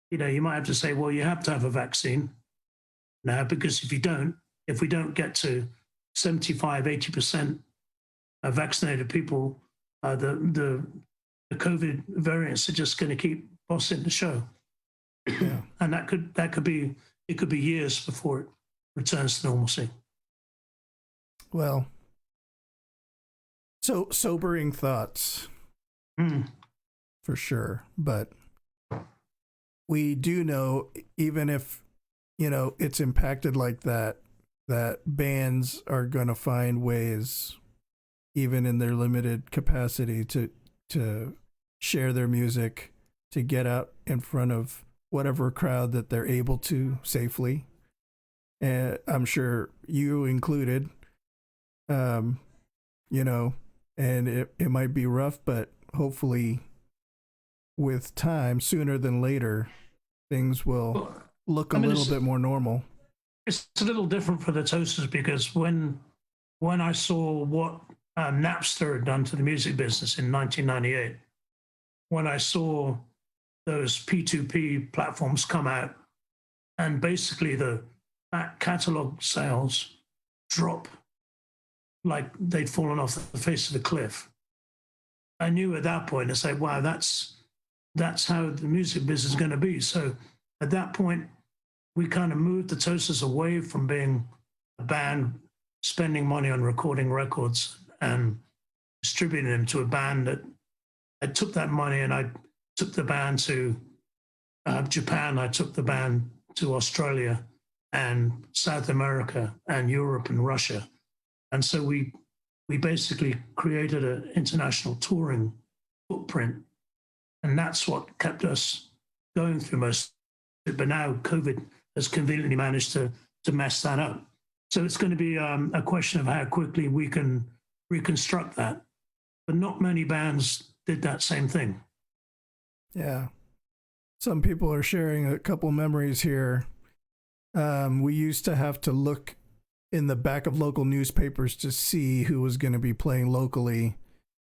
you might have to say, well, you have to have a vaccine now, because if we don't get to 75, 80% of vaccinated people, the COVID variants are just going to keep bossing the show. Yeah. And it could be years before it returns to normalcy. Well, so sobering thoughts for sure. But we do know, even if, it's impacted like that, that bands are going to find ways, even in their limited capacity, to share their music, to get out in front of whatever crowd that they're able to safely. And I'm sure you included. And it might be rough, but hopefully with time, sooner than later, things will look a little bit more normal. It's a little different for the Toasters, because when I saw what Napster had done to the music business in 1998, when I saw those P2P platforms come out and basically the back catalog sales drop like they'd fallen off the face of the cliff, I knew at that point, I said, wow, that's how the music business is going to be. So at that point, we kind of moved the Toasters away from being a band spending money on recording records and distributing them to a band that I took that money and I took the band to Japan. I took the band to Australia and South America and Europe and Russia. And so we basically created an international touring footprint. And that's what kept us going through most of it. But now COVID has conveniently managed to mess that up. So it's going to be a question of how quickly we can reconstruct that. But not many bands did that same thing. Yeah. Some people are sharing a couple memories here. We used to have to look in the back of local newspapers to see who was going to be playing locally.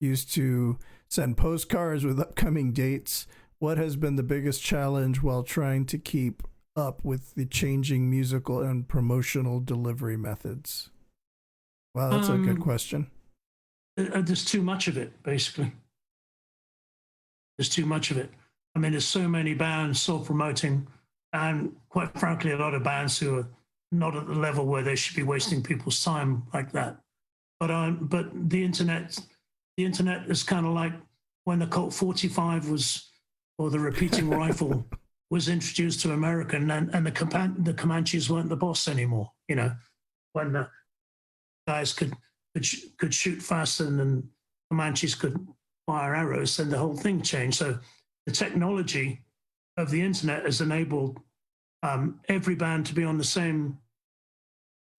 Used to send postcards with upcoming dates. What has been the biggest challenge while trying to keep up with the changing musical and promotional delivery methods? Wow, that's a good question. There's too much of it, basically. There's too much of it. I mean, there's so many bands self-promoting, and quite frankly, a lot of bands who are not at the level where they should be wasting people's time like that. But the internet is kind of like when the Colt 45 was, or the repeating rifle was introduced to America, and the Comanches weren't the boss anymore. You know, when the guys could shoot faster than Comanches could fire arrows, then the whole thing changed. So the technology of the internet has enabled every band to be on the same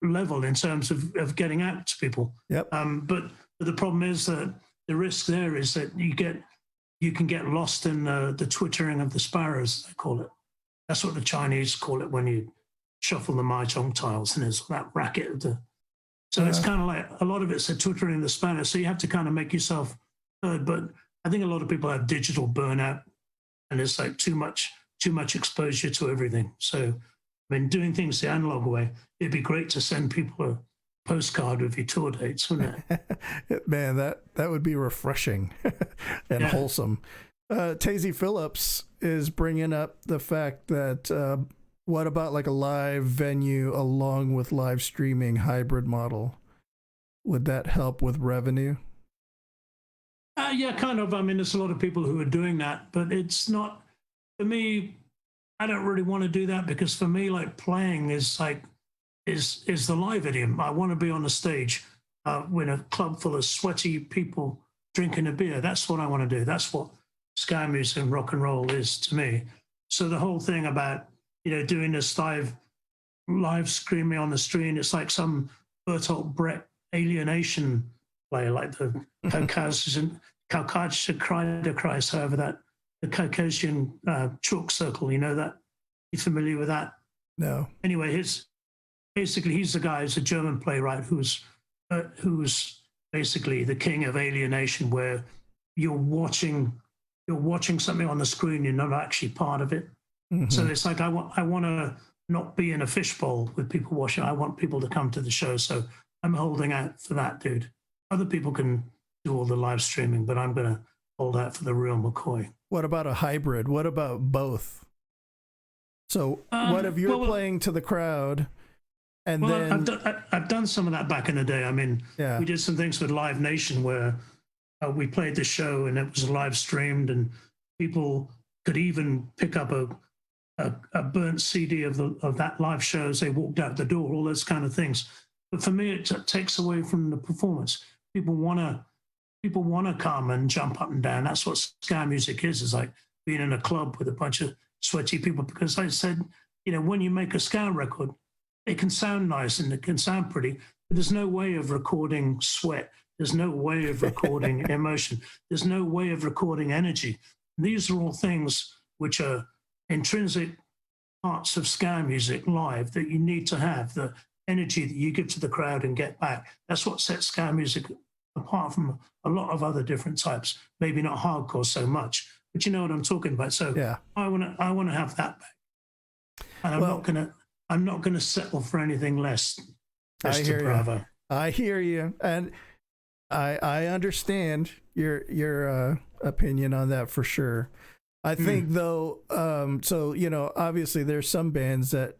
level in terms of getting out to people. Yep. But the problem is that the risk there is that you can get lost in the twittering of the sparrows, they call it. That's what the Chinese call it when you shuffle the mahjong tiles, and there's that racket of the. So it's kind of like a lot of it's a twittering of the sparrows. So you have to kind of make yourself heard. But I think a lot of people have digital burnout, and it's like too much exposure to everything. So I mean, doing things the analog way, it'd be great to send people a postcard with your tour dates, wouldn't it? Man, that would be refreshing and wholesome. Tazy Phillips is bringing up the fact that what about like a live venue along with live streaming hybrid model? Would that help with revenue? Yeah, kind of. I mean, there's a lot of people who are doing that, but it's not, for me, I don't really want to do that, because for me, like, playing is the live idiom. I want to be on the stage with a club full of sweaty people drinking a beer. That's what I want to do. That's what ska music and rock and roll is to me. So the whole thing about, you know, doing this live screaming on the stream, it's like some Bertolt Brecht alienation play, like the Caucasian Kreidekreis, however that, the Caucasian chalk circle, you know that? You familiar with that? No. Anyway, he's the guy, he's a German playwright who's basically the king of alienation, where you're watching something on the screen, you're not actually part of it. Mm-hmm. So it's like I want to not be in a fishbowl with people watching. I want people to come to the show. So I'm holding out for that, dude. Other people can do all the live streaming, but I'm going to hold out for the real McCoy. What about a hybrid? What about both? So what if you're playing to the crowd, and then I've done some of that back in the day. I mean, we did some things with Live Nation where we played the show and it was live streamed, and people could even pick up a burnt CD of that live show as they walked out the door. All those kind of things. But for me, it takes away from the performance. People want to come and jump up and down. That's what ska music is like being in a club with a bunch of sweaty people. Because I said, you know, when you make a ska record, it can sound nice and it can sound pretty, but there's no way of recording sweat. There's no way of recording emotion. There's no way of recording energy. These are all things which are intrinsic parts of ska music live that you need to have, the energy that you give to the crowd and get back. That's what sets ska music apart from a lot of other different types. Maybe not hardcore so much, but you know what I'm talking about. So I want to have that back, and I'm not gonna settle for anything less. I hear you, and I understand your opinion on that for sure. I think though, so you know, obviously there's some bands that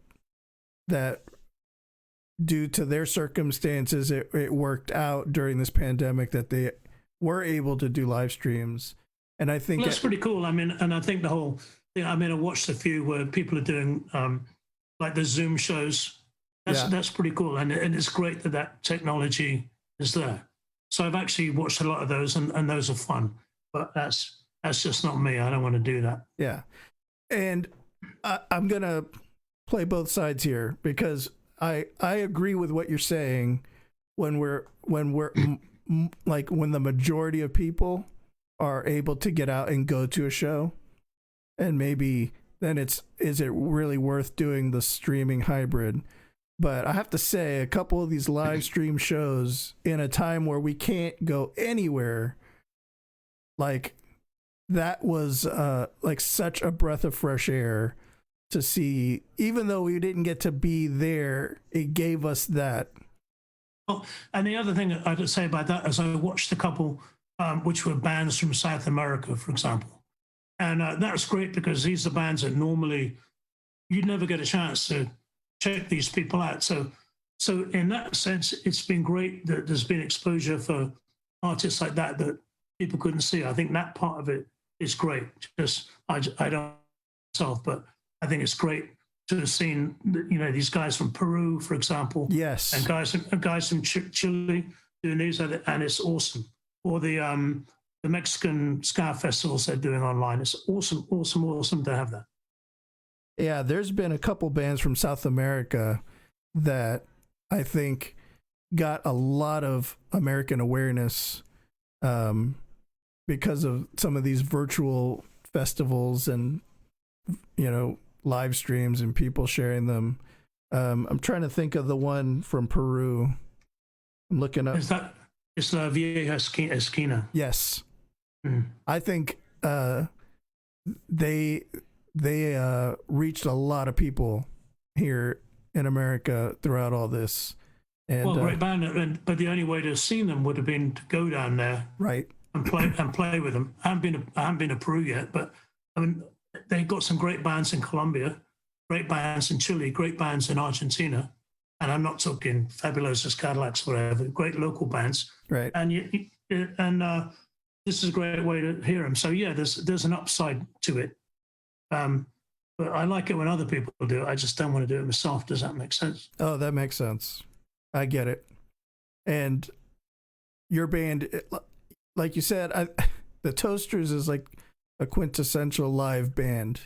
due to their circumstances, it worked out during this pandemic that they were able to do live streams. And I think that's pretty cool. I mean, and I think the whole thing, I mean, I watched a few where people are doing like the Zoom shows. That's pretty cool. And it's great that technology is there. So I've actually watched a lot of those, and those are fun, but that's just not me. I don't want to do that. Yeah. And I'm going to play both sides here, because I agree with what you're saying when we're like when the majority of people are able to get out and go to a show, and maybe then is it really worth doing the streaming hybrid? But I have to say, a couple of these live stream shows in a time where we can't go anywhere, like that was like such a breath of fresh air to see. Even though we didn't get to be there, it gave us that. Oh, and the other thing I'd say about that is I watched a couple which were bands from South America, for example. And that was great because these are bands that normally you'd never get a chance to check these people out. So in that sense, it's been great that there's been exposure for artists like that people couldn't see. I think that part of it is great. Just I don't myself, but I think it's great to have seen these guys from Peru, for example. Yes. And guys from Chile doing these, and it's awesome. Or the Mexican Ska festivals they're doing online. It's awesome to have that. Yeah, there's been a couple bands from South America that I think got a lot of American awareness because of some of these virtual festivals and live streams and people sharing them. I'm trying to think of the one from Peru. I'm looking up. It's La Vieja Esquina. Yes. Mm. I think they reached a lot of people here in America throughout all this. And great band, but the only way to have seen them would have been to go down there, right, and play with them. I haven't been to Peru yet, but I mean, they got some great bands in Colombia, great bands in Chile, great bands in Argentina, and I'm not talking Fabulosos Cadillacs or whatever. Great local bands, right? And this is a great way to hear them. So yeah, there's an upside to it. But I like it when other people do it. I just don't want to do it myself. Does that make sense? Oh, that makes sense. I get it. And your band, like you said, the Toasters is like a quintessential live band.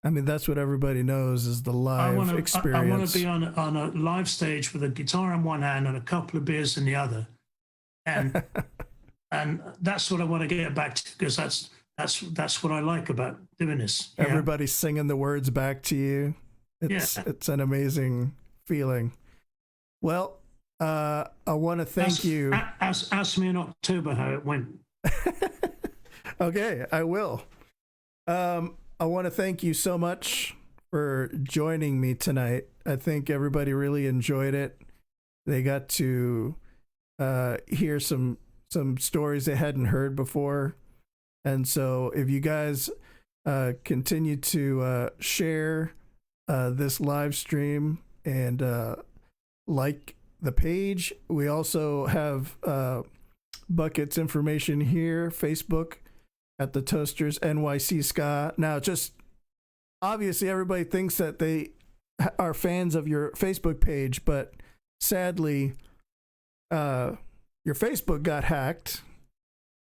I mean, that's what everybody knows is the live experience. I want to be on a live stage with a guitar in one hand and a couple of beers in the other, and and that's what I want to get back to, because that's what I like about doing this. Everybody's singing the words back to you. It's an amazing feeling. Well, I want to thank you. Ask me in October how it went. Okay, I will. I want to thank you so much for joining me tonight. I think everybody really enjoyed it. They got to hear some stories they hadn't heard before. And so if you guys continue to share this live stream and like the page, we also have Bucket's information here, Facebook at the Toasters NYC Ska. Now, just obviously everybody thinks that they are fans of your Facebook page, but sadly, your Facebook got hacked.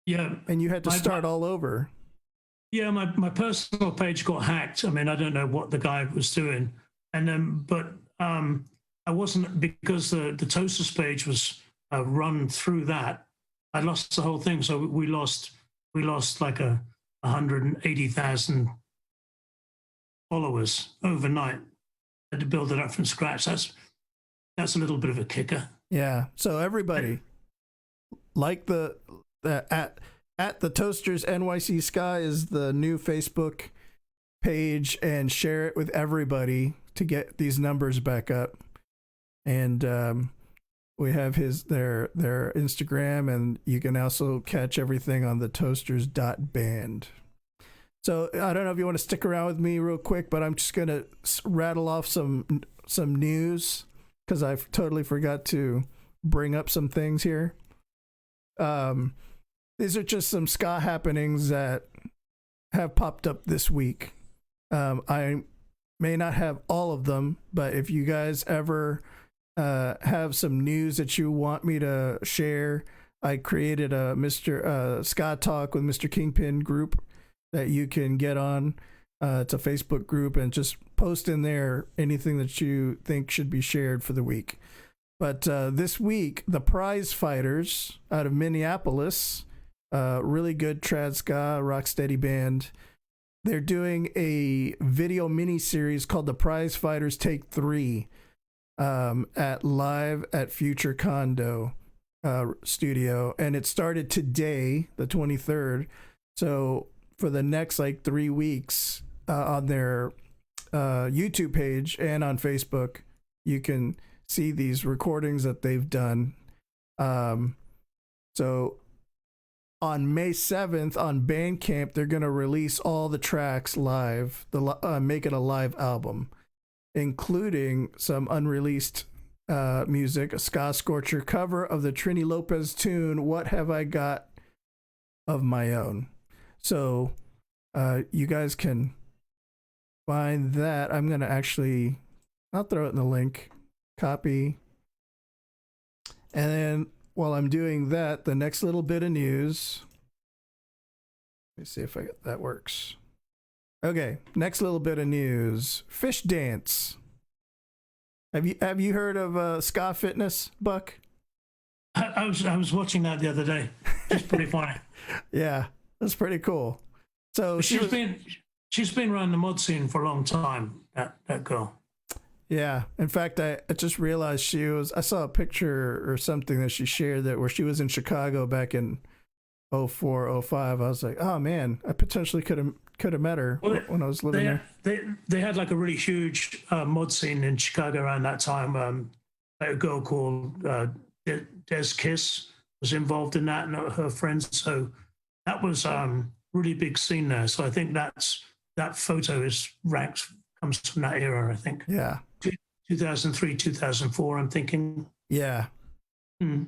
Yeah. And you had to start all over. Yeah, my personal page got hacked. I mean, I don't know what the guy was doing. And then, but I wasn't, because the Toasters page was run through that. I lost the whole thing. So we lost like 180,000 followers overnight. I had to build it up from scratch. That's a little bit of a kicker. Yeah. So everybody, like at the Toasters NYC Ska is the new Facebook page, and share it with everybody to get these numbers back up. And we have their Instagram, and you can also catch everything on the toasters.band. So I don't know if you want to stick around with me real quick, but I'm just gonna rattle off some news, because I totally forgot to bring up some things here. These are just some ska happenings that have popped up this week. I may not have all of them, but if you guys ever have some news that you want me to share, I created a Ska Talk with Mr. Kingpin group that you can get on. It's a Facebook group, and just post in there anything that you think should be shared for the week. But this week, the Prize Fighters out of Minneapolis, really good trad ska rocksteady band, they're doing a video mini series called The Prize Fighters Take 3 at Live at Future Condo studio, and it started today, the 23rd. So for the next like 3 weeks on their YouTube page and on Facebook, you can see these recordings that they've done. So on May 7th on Bandcamp, they're going to release all the tracks live, make it a live album, including some unreleased music, a Ska Scorcher cover of the Trini Lopez tune, What Have I Got of My Own. So you guys can find that. I'm going to I'll throw it in the link, copy. And then while I'm doing that, the next little bit of news, let me see if that works. Okay, next little bit of news, Fish Dance. Have you heard of Ska Fitness, Buck? I was watching that the other day. It's pretty funny. Yeah, that's pretty cool. So she's been around the mod scene for a long time. That girl. Yeah. In fact, I just realized I saw a picture or something that she shared where she was in Chicago back in 04, 05. I was like, oh man, I potentially could have met her when I was living there. They had like a really huge mod scene in Chicago around that time. A girl called Des Kiss was involved in that, and her friends. So that was really big scene there. So I think that photo comes from that era, I think. Yeah. 2003, 2004, I'm thinking. Yeah.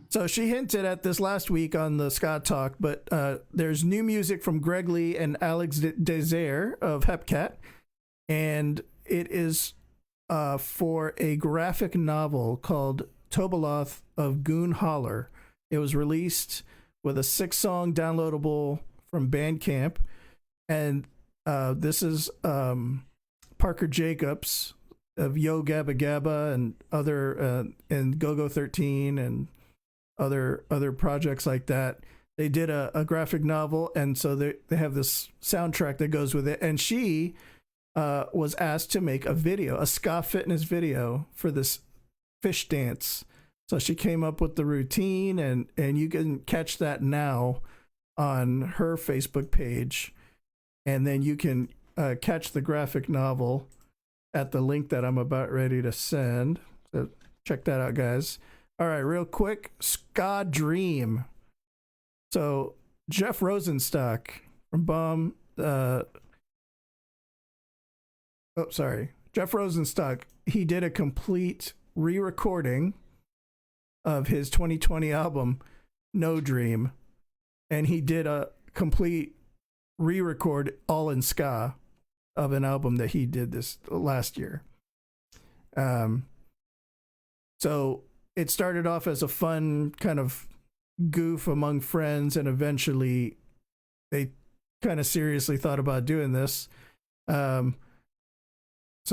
So she hinted at this last week on the Ska Talk, but there's new music from Greg Lee and Alex Desire of Hepcat, and it is for a graphic novel called Tobaloth of Goon Holler. It was released with a 6-song downloadable from Bandcamp, and this is Parker Jacobs of Yo Gabba Gabba and other and Go-Go 13 and other projects like that. They did a graphic novel, and so they have this soundtrack that goes with it. And she was asked to make a Ska Fitness video for this Fish Dance. So she came up with the routine, and you can catch that now on her Facebook page. And then you can catch the graphic novel at the link that I'm about ready to send. So check that out, guys. All right, real quick, Ska Dream. So Jeff Rosenstock from Bomb. Jeff Rosenstock, he did a complete re-recording of his 2020 album, No Dream. And he did a complete re-record all in ska of an album that he did this last year. So it started off as a fun kind of goof among friends, and eventually they kind of seriously thought about doing this. So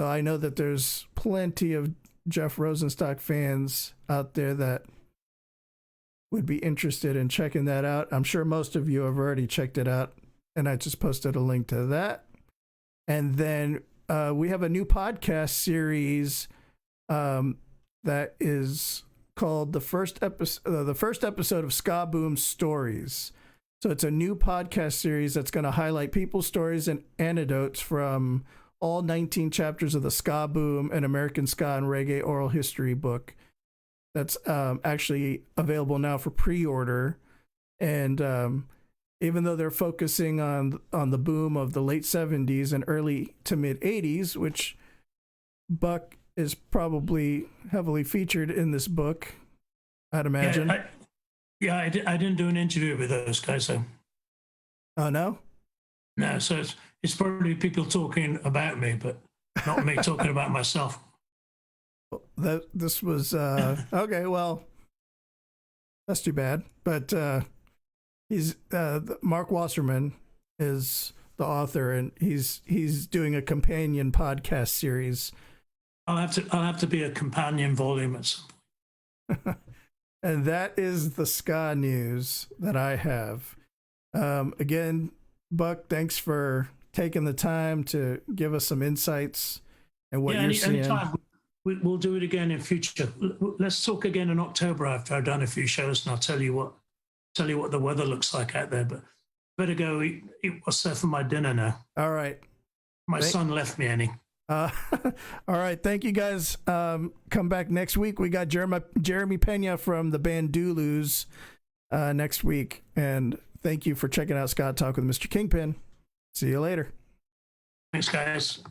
I know that there's plenty of Jeff Rosenstock fans out there that would be interested in checking that out. I'm sure most of you have already checked it out, and I just posted a link to that. And then we have a new podcast series that is called the first episode of Ska Boom Stories. So it's a new podcast series that's going to highlight people's stories and anecdotes from all 19 chapters of the Ska Boom and American Ska and Reggae oral history book. That's actually available now for pre-order. And even though they're focusing on the boom of the late 70s and early to mid 80s, which Buck is probably heavily featured in this book, I'd imagine. I didn't do an interview with those guys, so. Oh, no? No, so it's probably people talking about me, but not me talking about myself. This was, okay, well, that's too bad. But he's Mark Wasserman is the author, and he's doing a companion podcast series. I'll have to be a companion volume at some point. And that is the ska news that I have. Again, Buck, thanks for taking the time to give us some insights and what you're seeing. Anytime. We'll do it again in future. Let's talk again in October after I've done a few shows, and I'll tell you what the weather looks like out there. But better go eat what's there for my dinner now. All right. My son left me any. All right. Thank you, guys. Come back next week. We got Jeremy Pena from the band Dulu's next week. And thank you for checking out Ska Talk with Mr. Kingpin. See you later. Thanks, guys.